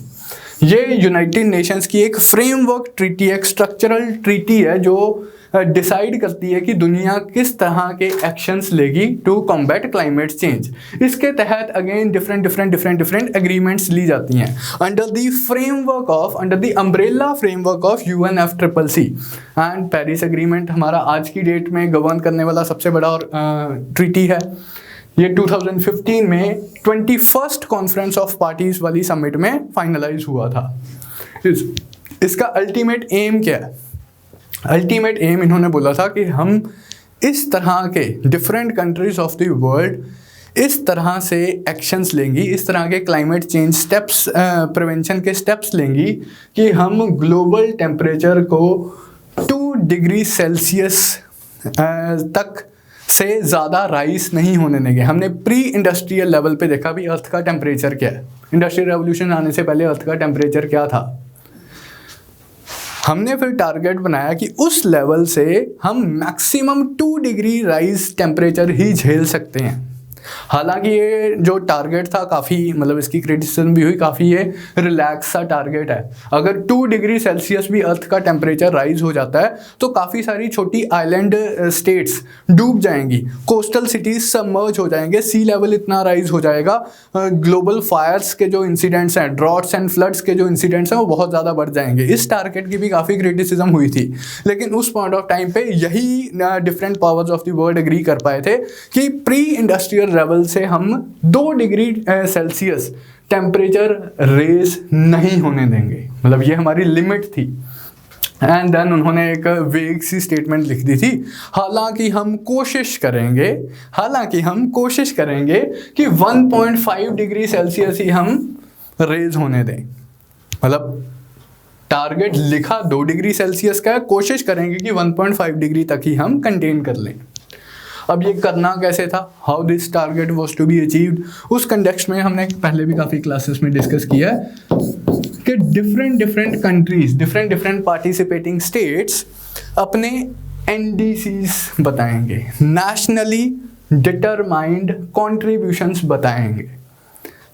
ये यूनाइटेड नेशंस की एक फ्रेमवर्क ट्रीटी, एक स्ट्रक्चरल ट्रीटी है जो डिसाइड करती है कि दुनिया किस तरह के एक्शंस लेगी टू कॉम्बैट क्लाइमेट चेंज। इसके तहत अगेन डिफरेंट एग्रीमेंट्स ली जाती हैं under the umbrella framework of UNFCCC। And Paris agreement हमारा आज की डेट में गवर्न करने वाला सबसे बड़ा ट्रीटी है। ये 2015 में 21st कॉन्फ्रेंस ऑफ पार्टीज वाली समिट में फाइनलाइज हुआ था। इसका अल्टीमेट एम क्या है? अल्टीमेट एम इन्होंने बोला था कि हम इस तरह के different countries of the world इस तरह से एक्शंस लेंगी, इस तरह के क्लाइमेट चेंज स्टेप्स, प्रिवेंशन के स्टेप्स लेंगी कि हम ग्लोबल टेम्परेचर को 2 डिग्री सेल्सियस तक से ज़्यादा राइज नहीं होने देंगे। हमने प्री इंडस्ट्रियल लेवल पे देखा भी अर्थ का टेम्परेचर क्या है, इंडस्ट्रियल रेवोल्यूशन आने से पहले अर्थ का टेम्परेचर क्या था। हमने फिर टारगेट बनाया कि उस लेवल से हम मैक्सिमम 2 डिग्री राइज टेम्परेचर ही झेल सकते हैं। हालांकि ये जो टारगेट था काफ़ी मतलब इसकी क्रिटिसिज्म भी हुई, काफ़ी ये रिलैक्स सा टारगेट है। अगर 2 डिग्री सेल्सियस भी अर्थ का टेम्परेचर राइज हो जाता है तो काफ़ी सारी छोटी आइलैंड स्टेट्स डूब जाएंगी, कोस्टल सिटीज सबमर्ज हो जाएंगे, सी लेवल इतना राइज हो जाएगा, ग्लोबल फायर्स के जो इंसिडेंट्स हैं, ड्रॉट्स एंड फ्लड्स के जो इंसिडेंट्स हैं वो बहुत ज़्यादा बढ़ जाएंगे। इस टारगेट की भी काफ़ी क्रिटिसिज्म हुई थी, लेकिन उस पॉइंट ऑफ टाइम पे यही different powers of the world agree कर पाए थे कि प्री इंडस्ट्रियल लेवल से हम 2 डिग्री सेल्सियस टेम्परेचर रेज नहीं होने देंगे, मतलब ये हमारी लिमिट थी। एंड देन उन्होंने एक वेग सी स्टेटमेंट लिख दी थी, हालांकि हम कोशिश करेंगे कि 1.5 डिग्री सेल्सियस ही हम रेज होने दें। मतलब टारगेट लिखा 2 डिग्री सेल्सियस का है, कोशिश करेंगे कि 1.5 डिग्री तक ही हम कंटेन कर लें। अब ये करना कैसे था, how this target was to be achieved, उस कंटेक्स्ट में हमने पहले भी काफ़ी क्लासेस में डिस्कस किया है कि different countries, different participating states अपने एनडीसीज बताएंगे, नेशनली डिटरमाइंड कॉन्ट्रीब्यूशंस बताएंगे।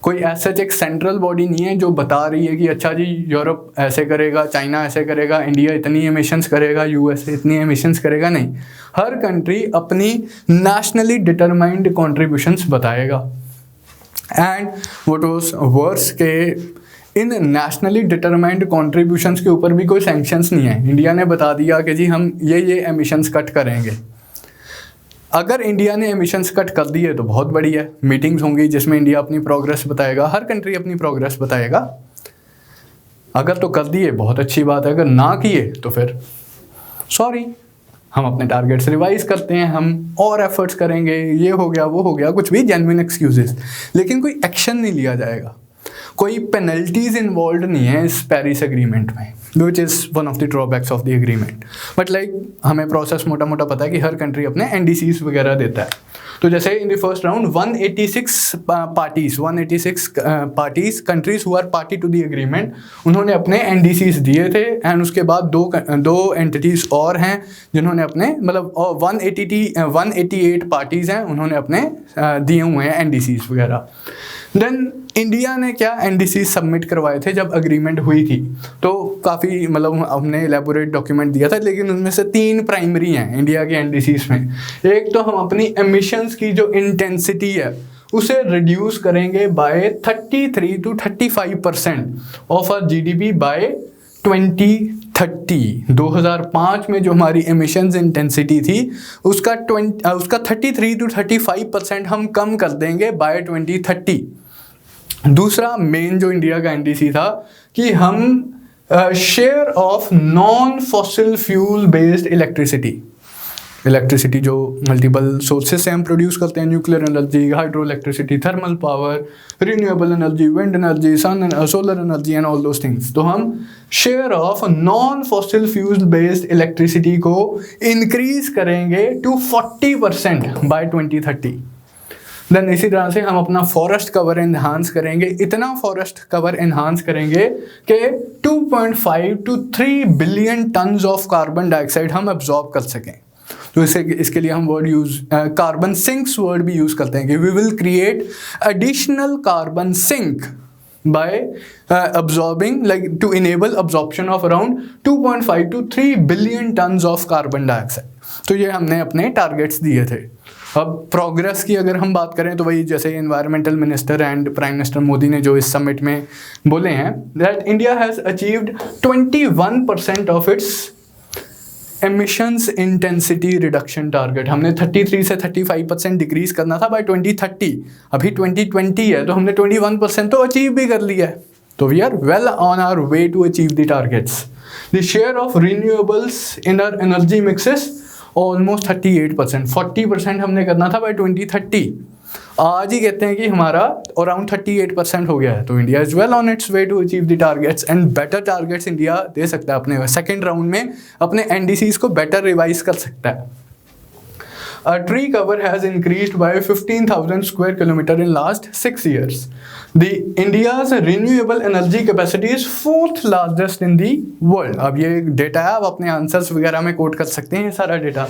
कोई ऐसा एक सेंट्रल बॉडी नहीं है जो बता रही है कि अच्छा जी यूरोप ऐसे करेगा, चाइना ऐसे करेगा, इंडिया इतनी एमिशंस करेगा, यूएसए इतनी एमिशंस करेगा, नहीं। हर कंट्री अपनी नेशनली डिटरमाइंड कॉन्ट्रीब्यूशंस बताएगा। एंड व्हाट वाज वर्स के इन नेशनली डिटरमाइंड कॉन्ट्रीब्यूशंस के ऊपर भी कोई सैंक्शंस नहीं है। इंडिया ने बता दिया कि जी हम ये एमिशंस कट करेंगे। अगर इंडिया ने एमिशंस कट कर दिए तो बहुत बढ़िया है, मीटिंग्स होंगी जिसमें इंडिया अपनी प्रोग्रेस बताएगा, हर कंट्री अपनी प्रोग्रेस बताएगा। अगर तो कर दिए बहुत अच्छी बात है, अगर ना किए तो फिर सॉरी, हम अपने टारगेट्स रिवाइज करते हैं, हम और एफर्ट्स करेंगे, ये हो गया वो हो गया, कुछ भी जेन्युइन एक्सक्यूजेस, लेकिन कोई एक्शन नहीं लिया जाएगा। कोई पेनल्टीज इन्वॉल्व नहीं है इस पेरिस एग्रीमेंट में, which is one of the drawbacks of the agreement. But like हमें प्रोसेस मोटा मोटा पता है कि हर कंट्री अपने एनडीसीज वगैरह देता है। तो जैसे in the first round 186 parties countries who are party to the agreement, उन्होंने अपने एनडीसीज दिए थे। एंड उसके बाद दो एंटिटीज और हैं जिन्होंने अपने मतलब 188 पार्टीज हैं, उन्होंने अपने दिए हुए हैं एनडीसीज वगैरह। देन इंडिया ने क्या एनडीसी सबमिट करवाए थे जब अग्रीमेंट हुई थी, तो काफ़ी मतलब हमने एलेबोरेट डॉक्यूमेंट दिया था, लेकिन उनमें से 3 प्राइमरी हैं इंडिया के एनडीसीज में। एक तो हम अपनी एमिशंस की जो इंटेंसिटी है उसे रिड्यूस करेंगे by 33 to 35% of our GDP by 2030। 2005 में जो हमारी एमिशंस इंटेंसिटी थी उसका 33 to 35% हम कम कर देंगे बाय 2030। दूसरा मेन जो इंडिया का एनडीसी था कि हम share of non fossil fuel based electricity जो मल्टीपल सोर्सेज से हम प्रोड्यूस करते हैं, nuclear energy, hydro electricity, thermal power, renewable energy, wind energy, solar energy and all those things. तो हम share of non fossil fuel based electricity को increase करेंगे to 40% bye 2030। Then इसी तरह से हम अपना फॉरेस्ट कवर एनहांस करेंगे, इतना फॉरेस्ट कवर एनहांस करेंगे कि 2.5 to 3 billion tons of carbon dioxide हम एब्जॉर्ब कर सकें। तो इसके लिए हम वर्ड कार्बन सिंक्स वर्ड भी यूज करते हैं कि we will create additional carbon sink by absorbing, like to enable absorption of around 2.5 to 3 billion tons of carbon dioxide। तो ये हमने अपने टारगेट्स दिए थे। अब प्रोग्रेस की अगर हम बात करें तो वही जैसे environmental minister and prime minister Modi ने जो इस समिट में बोले हैं that India has achieved 21% of its emissions intensity reduction target. हमने 33 से 35% डिक्रीज करना था बाय 2030, अभी 2020 है तो हमने 21% तो अचीव भी कर लिया है। तो we are well on our way to achieve the targets. The share of renewables in our energy mixes almost 38%, 40% हमने करना था बाय 2030। आज ही कहते हैं कि हमारा अराउंड 38% हो गया है। तो India is well on its way to achieve the targets and better targets India दे सकता है अपने सेकेंड राउंड में, अपने एनडीसीज को बेटर रिवाइज कर सकता है। Tree cover has increased by 15,000 square kilometer in last 6 years. The India's renewable energy capacity is 4th largest in the world. अब ये डेटा है, आप अपने आंसर्स वगैरह में कोट कर सकते हैं ये सारा data.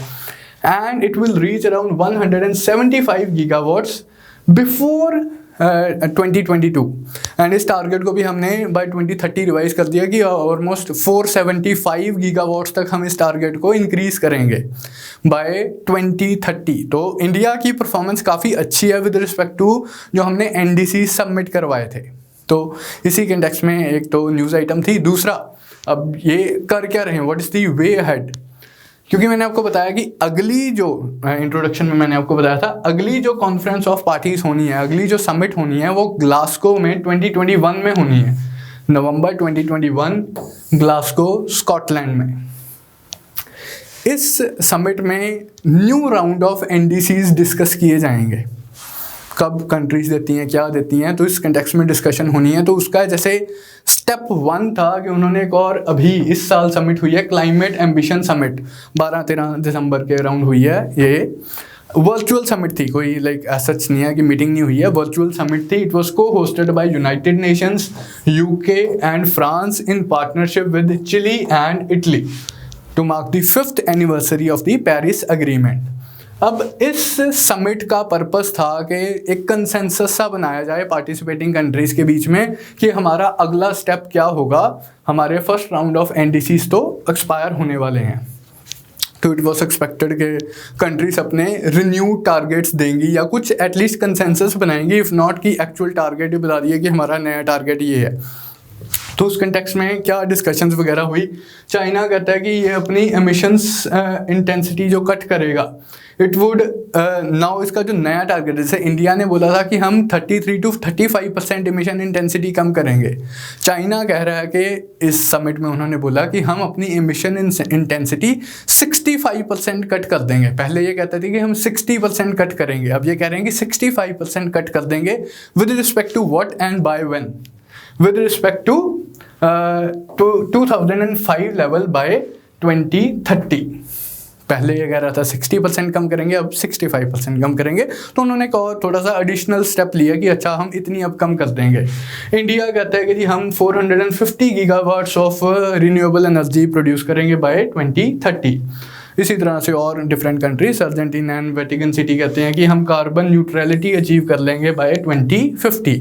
And it will reach around 175 gigawatts before 2022 and इस टारगेट को भी हमने बाय 2030 रिवाइज कर दिया कि ऑलमोस्ट 475 गीगावाट्स तक हम इस टारगेट को इंक्रीज करेंगे बाय 2030। तो इंडिया की परफॉर्मेंस काफ़ी अच्छी है विद रिस्पेक्ट टू जो हमने NDC सबमिट करवाए थे। तो इसी कंटेक्स्ट में एक तो न्यूज़ आइटम थी। दूसरा, अब ये कर क्या रहे हैं, what is the way ahead, क्योंकि मैंने आपको बताया कि अगली जो इंट्रोडक्शन में मैंने आपको बताया था, अगली जो कॉन्फ्रेंस ऑफ पार्टीज होनी है, अगली जो समिट होनी है वो ग्लासगो में 2021 में होनी है, नवंबर 2021 ग्लासगो स्कॉटलैंड में। इस समिट में new round of NDCs discuss किए जाएंगे। कब कंट्रीज देती हैं, क्या देती हैं, तो इस कंटेक्स्ट में डिस्कशन होनी है। तो उसका जैसे स्टेप 1 था कि उन्होंने एक और अभी इस साल समिट हुई है, क्लाइमेट एम्बिशन समिट 12-13 दिसंबर के अराउंड हुई है। ये वर्चुअल समिट थी, कोई लाइक सच नहीं है कि मीटिंग नहीं हुई है, वर्चुअल समिट थी। It was co hosted by United Nations, UK and France in partnership with Chile and Italy to mark the 5th anniversary of the Paris agreement. अब इस समिट का पर्पस था कि एक कंसेंसस सा बनाया जाए पार्टिसिपेटिंग कंट्रीज के बीच में कि हमारा अगला स्टेप क्या होगा। हमारे फर्स्ट राउंड ऑफ NDCs तो एक्सपायर होने वाले हैं, तो इट वॉज एक्सपेक्टेड कि कंट्रीज अपने रिन्यू टारगेट्स देंगी या कुछ एटलीस्ट कंसेंसस बनाएंगी, इफ़ नॉट कि एक्चुअल टारगेट ही बता दिए कि हमारा नया टारगेट ये है। तो उस कंटेक्स्ट में क्या डिस्कशंस वगैरह हुई। चाइना कहता है कि ये अपनी एमिशंस इंटेंसिटी जो कट करेगा, इट वुड नाउ इसका जो नया टारगेट, जैसे इंडिया ने बोला था कि हम 33 to 35% एमिशन इंटेंसिटी कम करेंगे, चाइना कह रहा है कि इस समिट में उन्होंने बोला कि हम अपनी एमिशन इंटेंसिटी 65% कट कर देंगे। पहले ये कहते थे कि हम 60% कट करेंगे, अब ये कह रहे हैं कि 65% कट कर देंगे with respect to what and by when, with respect to 2005 level by 2030। पहले ये कह रहा था 60% कम करेंगे, अब 65% कम करेंगे। तो उन्होंने एक और थोड़ा सा एडिशनल स्टेप लिया कि अच्छा हम इतनी अब कम कर देंगे। इंडिया कहता है कि जी हम 450 gigawatts of renewable energy produce करेंगे बाय 2030। इसी तरह से और different countries, Argentina and Vatican City कहते हैं कि हम कार्बन न्यूट्रलिटी अचीव कर लेंगे by 2050,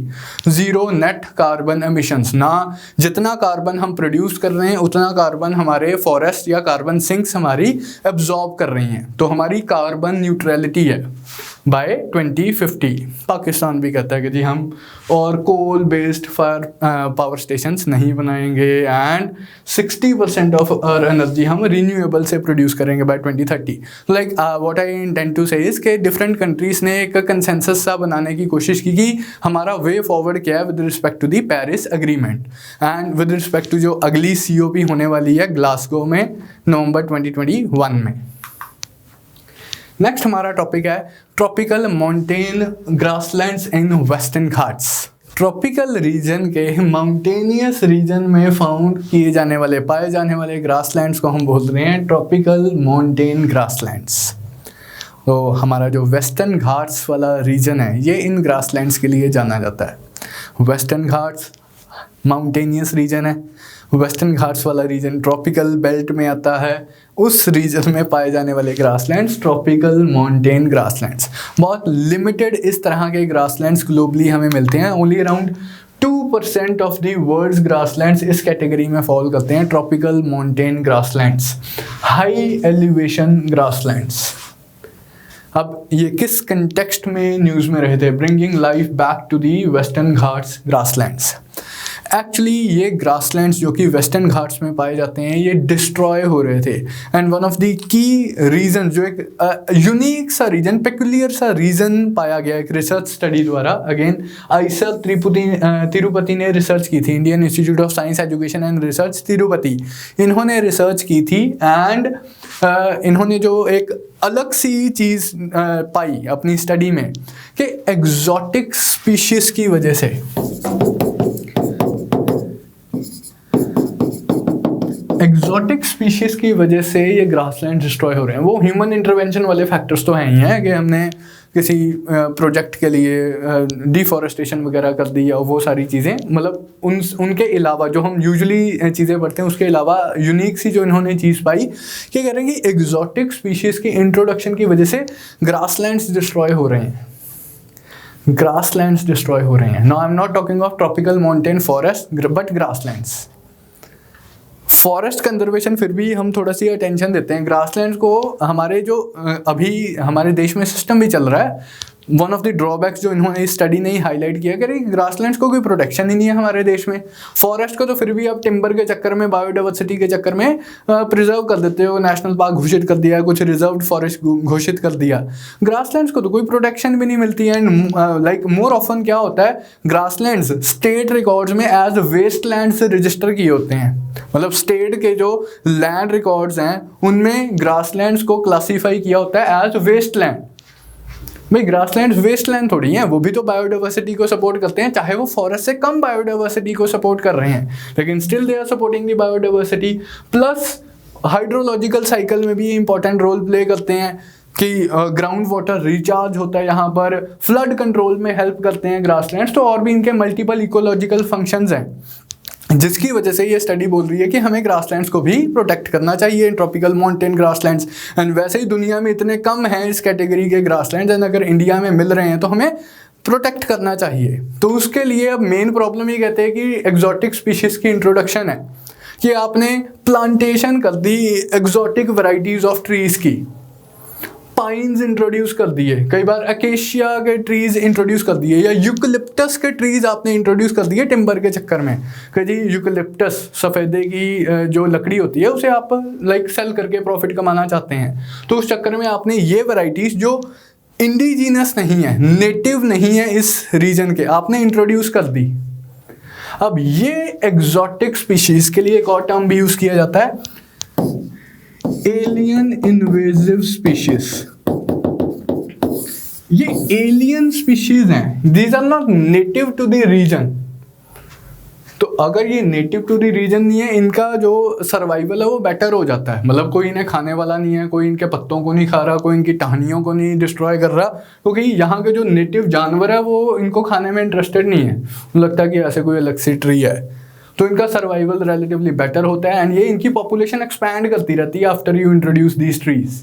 zero net carbon emissions. ना जितना कार्बन हम प्रोड्यूस कर रहे हैं उतना कार्बन हमारे फॉरेस्ट या कार्बन सिंक्स हमारी एब्जॉर्ब कर रही हैं, तो हमारी कार्बन न्यूट्रलिटी है बाय 2050। पाकिस्तान भी कहता है कि जी हम और कोल बेस्ड पावर स्टेशंस नहीं बनाएंगे एंड 60% ऑफ आवर एनर्जी हम रिन्यूएबल से प्रोड्यूस करेंगे by 2030। Like what I intend to say is के डिफरेंट कंट्रीज ने एक कंसेंसस सा बनाने की कोशिश की कि हमारा वे फॉरवर्ड क्या है with respect to the Paris agreement and with respect to जो अगली COP होने वाली है ग्लासगो में नवंबर 2021 में। नेक्स्ट हमारा टॉपिक है tropical mountain grasslands in Western Ghats. Tropical region के माउंटेनियस रीजन में फाउंड किए जाने वाले, पाए जाने वाले ग्रासलैंड्स को हम बोल रहे हैं ट्रॉपिकल माउंटेन ग्रासलैंड्स। तो हमारा जो वेस्टर्न घाट्स वाला रीजन है ये इन ग्रासलैंड्स के लिए जाना जाता है। वेस्टर्न घाट्स माउंटेनियस रीजन है, वेस्टर्न घाट्स वाला रीजन ट्रॉपिकल बेल्ट में आता है, उस रीजन में पाए जाने वाले ग्रासलैंड्स ट्रॉपिकल माउंटेन ग्रासलैंड्स। बहुत लिमिटेड इस तरह के ग्रासलैंड्स ग्लोबली हमें मिलते हैं, only around 2% of the world's grasslands इस कैटेगरी में फॉल करते हैं, tropical mountain grasslands, high elevation grasslands. अब ये किस कंटेक्स्ट में न्यूज़ में रहे थे, bringing life back to the Western Ghats grasslands. Actually ये ग्रासलैंड्स जो कि वेस्टर्न घाट्स में पाए जाते हैं ये डिस्ट्रॉय हो रहे थे and one of the key reason जो एक यूनिक सा रीजन, पेक्यूलियर सा रीजन पाया गया एक रिसर्च स्टडी द्वारा। अगेन आइसर तिरुपति ने रिसर्च की थी, Indian institute of science education and research Tirupati, इन्होंने रिसर्च की थी एंड इन्होंने जो एक अलग सी चीज़ पाई अपनी स्टडी में कि एग्जॉटिक स्पीशीज़ की वजह से, एक्जॉटिक स्पीशीज़ की वजह से ये ग्रासलैंड डिस्ट्रॉय हो रहे हैं। वो ह्यूमन इंटरवेंशन वाले फैक्टर्स तो हैं ही हैं कि हमने किसी प्रोजेक्ट के लिए डिफॉरेस्टेशन वगैरह कर दी या वो सारी चीज़ें, मतलब उनके अलावा जो हम यूजुअली चीज़ें पढ़ते हैं उसके अलावा यूनिक सी जो इन्होंने चीज़ पाई कि कह रहे हैं कि एग्जॉटिक स्पीशीज़ की इंट्रोडक्शन की वजह से ग्रासलैंड्स डिस्ट्रॉय हो रहे हैं। ग्रासलैंड्स डिस्ट्रॉय हो रहे हैं। Now I am not talking of tropical mountain forest but grasslands. Forest conservation फिर भी हम थोड़ा सी अटेंशन देते हैं, ग्रासलैंड्स को हमारे जो अभी हमारे देश में सिस्टम भी चल रहा है, वन ऑफ द ड्रॉबैक्स जो इन्होंने इस स्टडी ने ही हाईलाइट किया कि ग्रासलैंड्स को कोई प्रोटेक्शन ही नहीं है हमारे देश में। फॉरेस्ट को तो फिर भी अब टिम्बर के चक्कर में, बायोडाइवर्सिटी के चक्कर में प्रिजर्व कर देते हो, नेशनल पार्क घोषित कर दिया, कुछ रिजर्व्ड फॉरेस्ट घोषित कर दिया। ग्रासलैंड्स को तो कोई प्रोटेक्शन भी नहीं मिलती है। एंड लाइक मोर ऑफन क्या होता है, ग्रासलैंड्स स्टेट रिकॉर्ड्स में एज वेस्टलैंड से रजिस्टर किए होते हैं। मतलब स्टेट के जो लैंड रिकॉर्ड्स हैं उनमें ग्रासलैंड्स को क्लासीफाई किया होता है एज वेस्टलैंड। भाई ग्रासलैंड वेस्टलैंड थोड़ी हैं, वो भी तो बायोडाइवर्सिटी को सपोर्ट करते हैं, चाहे वो फॉरेस्ट से कम बायोडाइवर्सिटी को सपोर्ट कर रहे हैं, लेकिन still they are supporting the biodiversity. Plus hydrological cycle में भी इंपॉर्टेंट रोल प्ले करते हैं कि ग्राउंड वाटर रिचार्ज होता है यहाँ पर, फ्लड कंट्रोल में हेल्प करते हैं ग्रासलैंड्स। तो और भी इनके मल्टीपल इकोलॉजिकल फंक्शंस हैं, जिसकी वजह से ये स्टडी बोल रही है कि हमें ग्रासलैंड्स को भी प्रोटेक्ट करना चाहिए, ट्रॉपिकल माउंटेन ग्रासलैंड्स। एंड वैसे ही दुनिया में इतने कम हैं इस कैटेगरी के ग्रासलैंड्स, एंड अगर इंडिया में मिल रहे हैं तो हमें प्रोटेक्ट करना चाहिए। तो उसके लिए अब मेन प्रॉब्लम ये कहते हैं कि एग्जॉटिक स्पीशीज़ की इंट्रोडक्शन है, कि आपने प्लांटेशन कर दी एग्जॉटिक वैरायटीज़ ऑफ ट्रीज़ की, पाइन्स इंट्रोड्यूस कर दिए, कई बार अकेशिया के ट्रीज इंट्रोड्यूस कर दिए, या यूकलिप्टस के ट्रीज आपने इंट्रोड्यूस कर दिए टिम्बर के चक्कर में, कि जी यूकलिप्टस सफ़ेदे की जो लकड़ी होती है उसे आप लाइक सेल करके प्रॉफिट कमाना चाहते हैं, तो उस चक्कर में आपने ये वैरायटीज़ जो इंडिजीनस नहीं है, नेटिव नहीं है इस रीजन के, आपने इंट्रोड्यूस कर दी। अब ये एग्जॉटिक स्पीशीज के लिए एक और टर्म भी यूज किया जाता है, एलियन इन्वेजिव स्पीशीज। ये एलियन स्पीशीज हैं, these are not native to the region. तो अगर ये नेटिव टू द रीजन नहीं है, इनका जो सर्वाइवल है वो बेटर हो जाता है। मतलब कोई इन्हें खाने वाला नहीं है, कोई इनके पत्तों को नहीं खा रहा, कोई इनकी टहनियों को नहीं डिस्ट्रॉय कर रहा, क्योंकि यहाँ के जो नेटिव जानवर है वो इनको खाने में इंटरेस्टेड नहीं है, लगता है कि ऐसे कोई अलग सी ट्री है, तो इनका सर्वाइवल रिलेटिवली बेटर होता है। एंड ये इनकी पॉपुलेशन एक्सपैंड करती रहती है after you introduce these trees.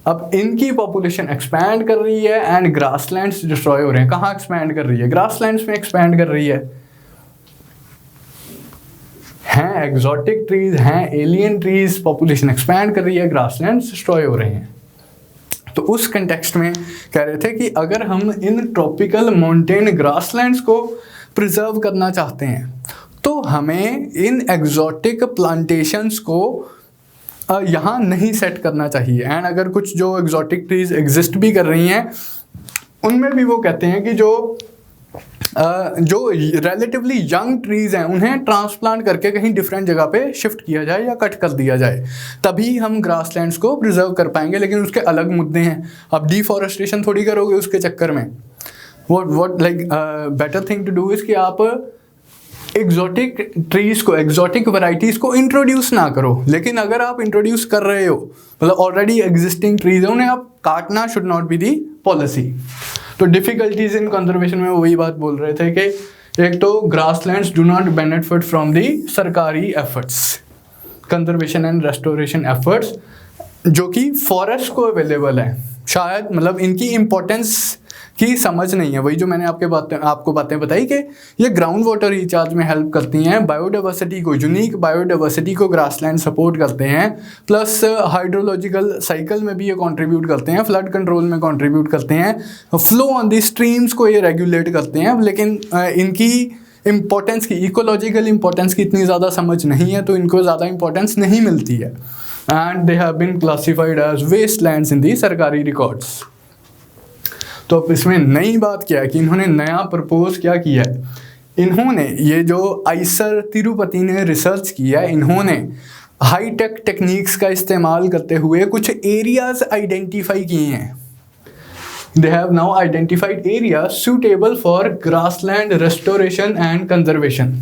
अब इनकी पॉपुलेशन एक्सपैंड कर रही है एंड ग्रासलैंड्स डिस्ट्रॉय हो रहे हैं। कहाँ एक्सपैंड कर रही है? ग्रासलैंड्स में एक्सपैंड कर रही है। हैं एग्जॉटिक ट्रीज, हैं एलियन ट्रीज, पॉपुलेशन एक्सपैंड कर रही है, ग्रासलैंड्स डिस्ट्रॉय हो रहे हैं। तो उस कंटेक्स्ट में कह रहे थे कि अगर हम इन ट्रॉपिकल माउंटेन ग्रासलैंड्स को प्रिजर्व करना चाहते हैं तो हमें इन एग्जॉटिक प्लांटेशंस को यहाँ नहीं सेट करना चाहिए। एंड अगर कुछ जो एग्जॉटिक ट्रीज एग्जिस्ट भी कर रही हैं उनमें भी वो कहते हैं कि जो रिलेटिवली यंग ट्रीज हैं उन्हें ट्रांसप्लांट करके कहीं डिफरेंट जगह पे शिफ्ट किया जाए या कट कर दिया जाए, तभी हम ग्रासलैंड्स को प्रिजर्व कर पाएंगे। लेकिन उसके अलग मुद्दे हैं, अब डिफॉरेस्टेशन थोड़ी करोगे उसके चक्कर में। what like better thing to do is कि आप एग्जॉटिक ट्रीज को, एग्जॉटिक वैरायटीज को इंट्रोड्यूस ना करो। लेकिन अगर आप इंट्रोड्यूस कर रहे हो, मतलब ऑलरेडी एग्जिस्टिंग ट्रीज है, उन्हें आप काटना should not be the policy. तो डिफिकल्टीज इन कंजर्वेशन में वही बात बोल रहे थे कि एक तो grasslands do not benefit from the सरकारी efforts, conservation and restoration efforts जो कि फॉरेस्ट को अवेलेबल है। शायद मतलब इनकी इम्पोर्टेंस की समझ नहीं है। वही जो मैंने आपको बातें बताई कि ये ग्राउंड वाटर रिचार्ज में हेल्प करती हैं, बायोडाइवर्सिटी को, यूनिक बायोडाइवर्सिटी को ग्रासलैंड सपोर्ट करते हैं, प्लस हाइड्रोलॉजिकल साइकिल में भी ये कंट्रीब्यूट करते हैं, फ्लड कंट्रोल में कंट्रीब्यूट करते हैं, फ्लो ऑन दी स्ट्रीम्स को ये रेगुलेट करते हैं। लेकिन इनकी इम्पोर्टेंस की, इकोलॉजिकल इम्पोर्टेंस की इतनी ज़्यादा समझ नहीं है, तो इनको ज़्यादा इम्पोर्टेंस नहीं मिलती है। And they have been classified as wastelands in the सरकारी रिकॉर्ड्स। तो अब इसमें नई बात क्या है कि इन्होंने नया प्रपोज क्या किया है, इन्होंने ये जो आइसर तिरुपति ने रिसर्च किया है, इन्होंने हाईटेक टेक्निक्स का इस्तेमाल करते हुए कुछ एरियाज आइडेंटिफाई किए हैं। They have now identified areas suitable for grassland restoration and conservation.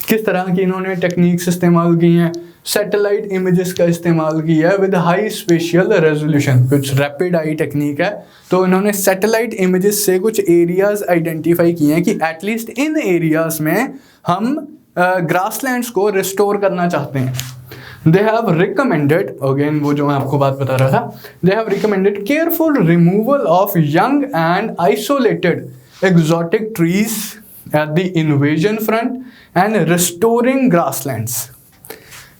किस तरह की इन्होंने टेक्निक्स इस्तेमाल की हैं? सैटेलाइट इमेजेस का इस्तेमाल किया है विद हाई स्पेशियल रेजोल्यूशन, कुछ रैपिड आई टेक्निक है। तो इन्होंने सैटेलाइट इमेजेस से कुछ एरियाज आइडेंटिफाई किए हैं कि एटलीस्ट इन एरियाज में हम ग्रासलैंड्स को रिस्टोर करना चाहते हैं। दे हैव रिकमेंडेड, अगेन वो जो मैं आपको बात बता रहा था, they have recommended careful removal of young and isolated exotic trees at the invasion front and restoring grasslands.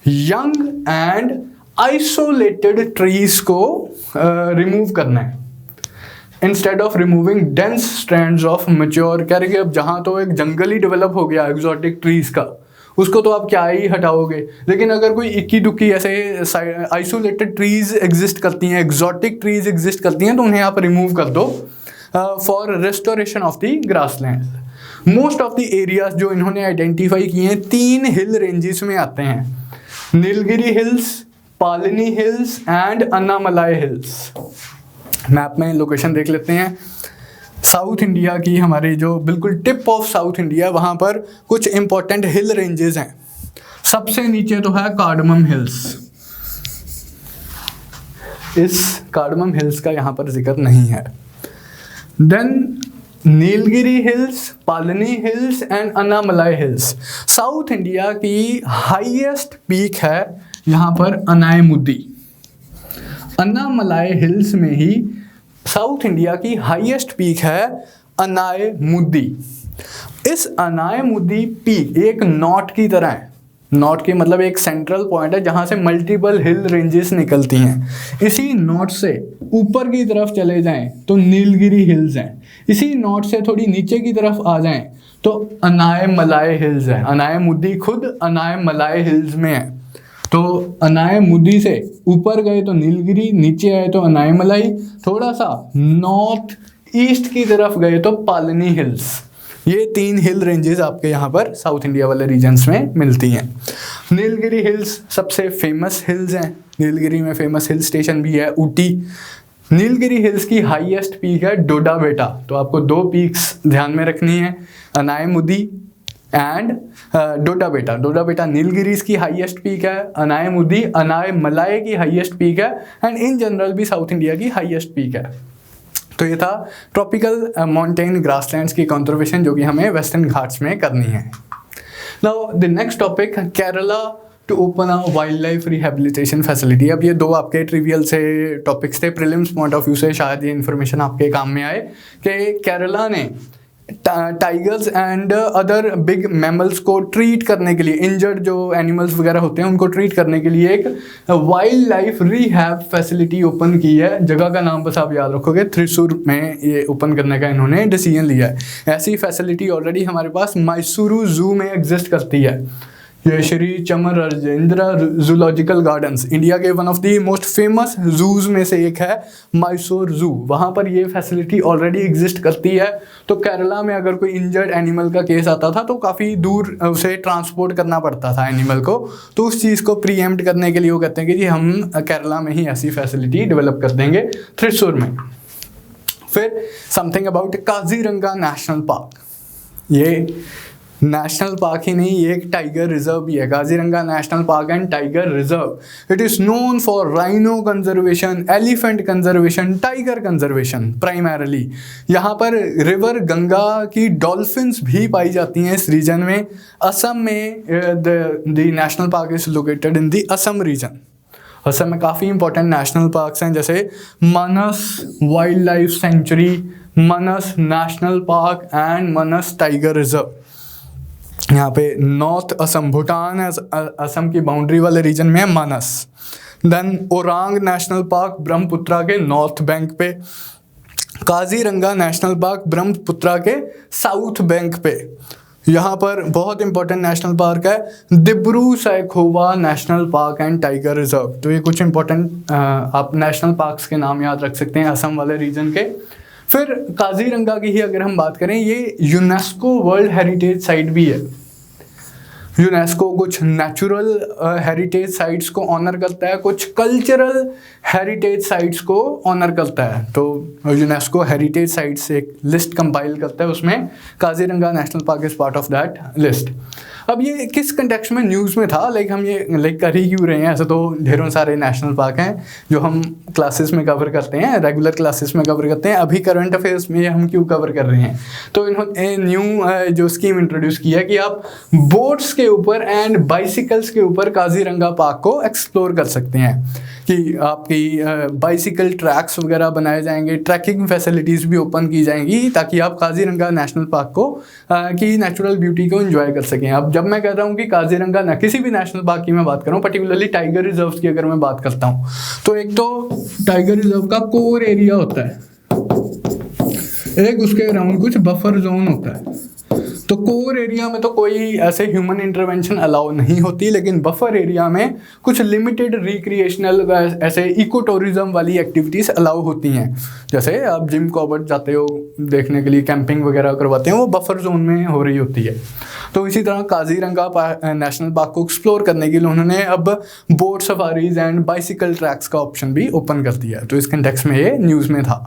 Young and isolated trees को remove करना है instead of removing dense strands of mature, कह रहे कि अब जहाँ तो एक जंगल ही डेवलप हो गया exotic trees का, उसको तो आप क्या ही हटाओगे, लेकिन अगर कोई इक्की दुक्की ऐसे आइसोलेटेड ट्रीज एग्जिस्ट करती हैं, exotic ट्रीज एग्जिस्ट करती हैं, तो उन्हें आप रिमूव कर दो for restoration of the grassland. Most of the areas जो इन्होंने आइडेंटिफाई किए हैं 3 हिल रेंजेस में आते हैं, Nilgiri Hills, Palani Hills and Annamalai hills. Map में लोकेशन देख लेते हैं. साउथ इंडिया की हमारी जो बिल्कुल टिप ऑफ साउथ इंडिया, वहाँ पर कुछ इंपॉर्टेंट हिल रेंजेस हैं. सबसे नीचे तो है कार्डमम हिल्स. इस कार्डमम हिल्स का यहाँ पर जिक्र नहीं है. Then Nilgiri Hills, Palani Hills and Annamalai Hills. South India की हाईएस्ट पीक है यहाँ पर अनायमुदी. अन्नामलाई हिल्स में ही साउथ इंडिया की हाईएस्ट पीक है अनायमुदी. इस अनायमुदी पीक एक नॉट की तरह है. नॉट के मतलब एक सेंट्रल पॉइंट है जहाँ से मल्टीपल हिल रेंजेस निकलती हैं. इसी नॉट से ऊपर की तरफ चले जाएं तो नीलगिरी हिल्स हैं. इसी नॉट से थोड़ी नीचे की तरफ आ जाएं तो अनायमलाई हिल्स है. अनायमुदी खुद अनायमलाई हिल्स में है. तो अनायमुदी से ऊपर गए तो नीलगिरी, नीचे आए तो अनायमलाई, थोड़ा सा नॉर्थ ईस्ट की तरफ गए तो पालनी हिल्स. ये 3 हिल रेंजेस आपके यहाँ पर साउथ इंडिया वाले रीजन्स में मिलती हैं. नीलगिरी हिल्स सबसे फेमस हिल्स हैं. नीलगिरी में फेमस हिल स्टेशन भी है ऊटी. नीलगिरी हिल्स की हाईएस्ट पीक है डोडा बेटा. तो आपको 2 पीक्स ध्यान में रखनी है, अनायमुदी एंड डोडा बेटा. डोडा बेटा नीलगिरीज की हाईएस्ट पीक है, अनायमुदी अनायमलाई की हाईएस्ट पीक है एंड इन जनरल भी साउथ इंडिया की हाईएस्ट पीक है. तो ये था ट्रॉपिकल माउंटेन ग्रासलैंड्स की कंजर्वेशन जो कि हमें वेस्टर्न घाट्स में करनी है. Now the next topic, Kerala to open a wildlife rehabilitation facility. अब ये 2 आपके ट्रिवियल से टॉपिक्स थे. प्रीलिम्स पॉइंट ऑफ व्यू से शायद ये इन्फॉर्मेशन आपके काम में आए कि केरला ने tigers and other big mammals को ट्रीट करने के लिए, इंजर्ड जो एनिमल्स वगैरह होते हैं उनको ट्रीट करने के लिए एक wild life rehab facility open की है. जगह का नाम बस आप याद रखोगे, थ्रिसूर में ये ओपन करने का इन्होंने डिसीजन लिया है. ऐसी फैसिलिटी ऑलरेडी हमारे पास मैसूरू जू में एग्जिस्ट करती है. ये Shri Chamarajendra zoological gardens, India के one of the most famous zoos में से एक है मैसूर जू. वहाँ पर ये फैसिलिटी ऑलरेडी एग्जिस्ट करती है. तो केरला में अगर कोई इंजर्ड एनिमल का केस आता था तो काफ़ी दूर उसे ट्रांसपोर्ट करना पड़ता था एनिमल को. तो उस चीज़ को प्रीएम्प्ट करने के लिए वो कहते हैं कि जी हम केरला में ही ऐसी फैसिलिटी डेवलप कर देंगे थ्रिसूर में. फिर something about Kaziranga national park. ये नेशनल पार्क ही नहीं, ये एक टाइगर रिजर्व भी है. Kaziranga national park and tiger reserve. It is known for rhino conservation, elephant conservation, tiger conservation primarily. यहाँ पर रिवर गंगा की डॉल्फिन्स भी पाई जाती हैं इस रीजन में. असम में the national park is located in the Assam region. Assam में काफ़ी इंपॉर्टेंट नेशनल पार्क्स हैं जैसे Manas wild life sanctuary, Manas national park and Manas tiger reserve. यहाँ पे नॉर्थ असम, भूटान असम की बाउंड्री वाले रीजन में है Manas. Then Orang national park Brahmaputra के नॉर्थ बैंक पे. काजीरंगा नेशनल पार्क ब्रह्मपुत्रा के साउथ बैंक पे. यहाँ पर बहुत इंपॉर्टेंट नेशनल पार्क है Dibru Saikhowa national park and tiger reserve. तो ये कुछ इंपॉर्टेंट आप नेशनल पार्क्स के नाम याद रख सकते हैं असम वाले रीजन के. फिर काजीरंगा की ही अगर हम बात करें, ये यूनेस्को वर्ल्ड हेरिटेज साइट भी है. यूनेस्को कुछ नेचुरल हेरिटेज साइट्स को ऑनर करता है, कुछ कल्चरल हेरिटेज साइट्स को ऑनर करता है. तो यूनेस्को हेरिटेज साइट्स एक लिस्ट कंपाइल करता है, उसमें Kaziranga national park is part of that list. अब ये किस कंटेक्स्ट में न्यूज़ में था, लाइक हम ये लाइक कर ही क्यों रहे हैं? ऐसे तो ढेरों सारे नेशनल पार्क हैं जो हम क्लासेस में कवर करते हैं, रेगुलर क्लासेस में कवर करते हैं, अभी करंट अफेयर्स में हम क्यों कवर कर रहे हैं? तो इन्होंने न्यू जो स्कीम इंट्रोड्यूस की है कि आप बोट्स के ऊपर एंड बाइसिकल्स के ऊपर काजीरंगा पार्क को एक्सप्लोर कर सकते हैं, कि आपकी बाइसिकल ट्रैक्स वगैरह बनाए जाएंगे, ट्रैकिंग फैसिलिटीज़ भी ओपन की जाएंगी ताकि आप काजीरंगा नेशनल पार्क को की नेचुरल ब्यूटी को एंजॉय कर सकें। अब जब मैं कह रहा हूँ कि काजीरंगा ना, किसी भी नेशनल पार्क की मैं बात कर रहा हूँ, पर्टिकुलरली टाइगर रिजर्व की अगर मैं बात करता हूँ, तो एक तो टाइगर रिजर्व का कोर एरिया होता है, एक उसके अराउंड कुछ बफर जोन होता है। तो कोर एरिया में तो कोई ऐसे ह्यूमन इंटरवेंशन अलाउ नहीं होती, लेकिन बफर एरिया में कुछ लिमिटेड रिक्रिएशनल ऐसे इको टूरिज्म वाली एक्टिविटीज़ अलाउ होती हैं। जैसे आप जिम कॉर्बेट जाते हो देखने के लिए, कैंपिंग वगैरह करवाते हैं, वो बफर जोन में हो रही होती है। तो इसी तरह काजीरंगा नेशनल पार्क को एक्सप्लोर करने के लिए उन्होंने अब boat safaris and bicycle tracks का ऑप्शन भी ओपन कर दिया है। तो इस कंटेक्स्ट में ये न्यूज़ में था।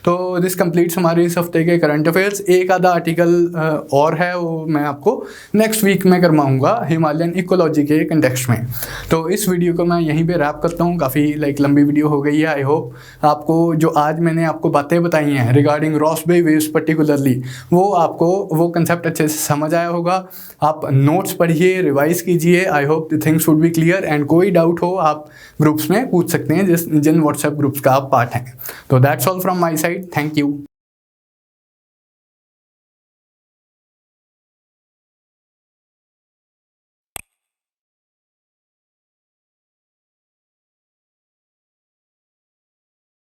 तो दिस कंप्लीट्स हमारे इस हफ्ते के करंट अफेयर्स। एक आधा आर्टिकल और है, वो मैं आपको नेक्स्ट वीक में करवाऊंगा हिमालयन इकोलॉजी के कंटेक्स्ट में। तो इस वीडियो को मैं यहीं पे रैप करता हूँ, काफ़ी लंबी वीडियो हो गई है। आई होप आपको जो आज मैंने आपको बातें बताई हैं रिगार्डिंग रॉस बे वेव्स पर्टिकुलरली, वो आपको वो कंसेप्ट अच्छे से समझ आया होगा। आप नोट्स पढ़िए, रिवाइज कीजिए। I hope the things would be clear, and कोई डाउट हो आप ग्रुप्स में पूछ सकते हैं जिन व्हाट्सएप ग्रुप्स का आप पार्ट हैं। तो that's all from my side, thank you.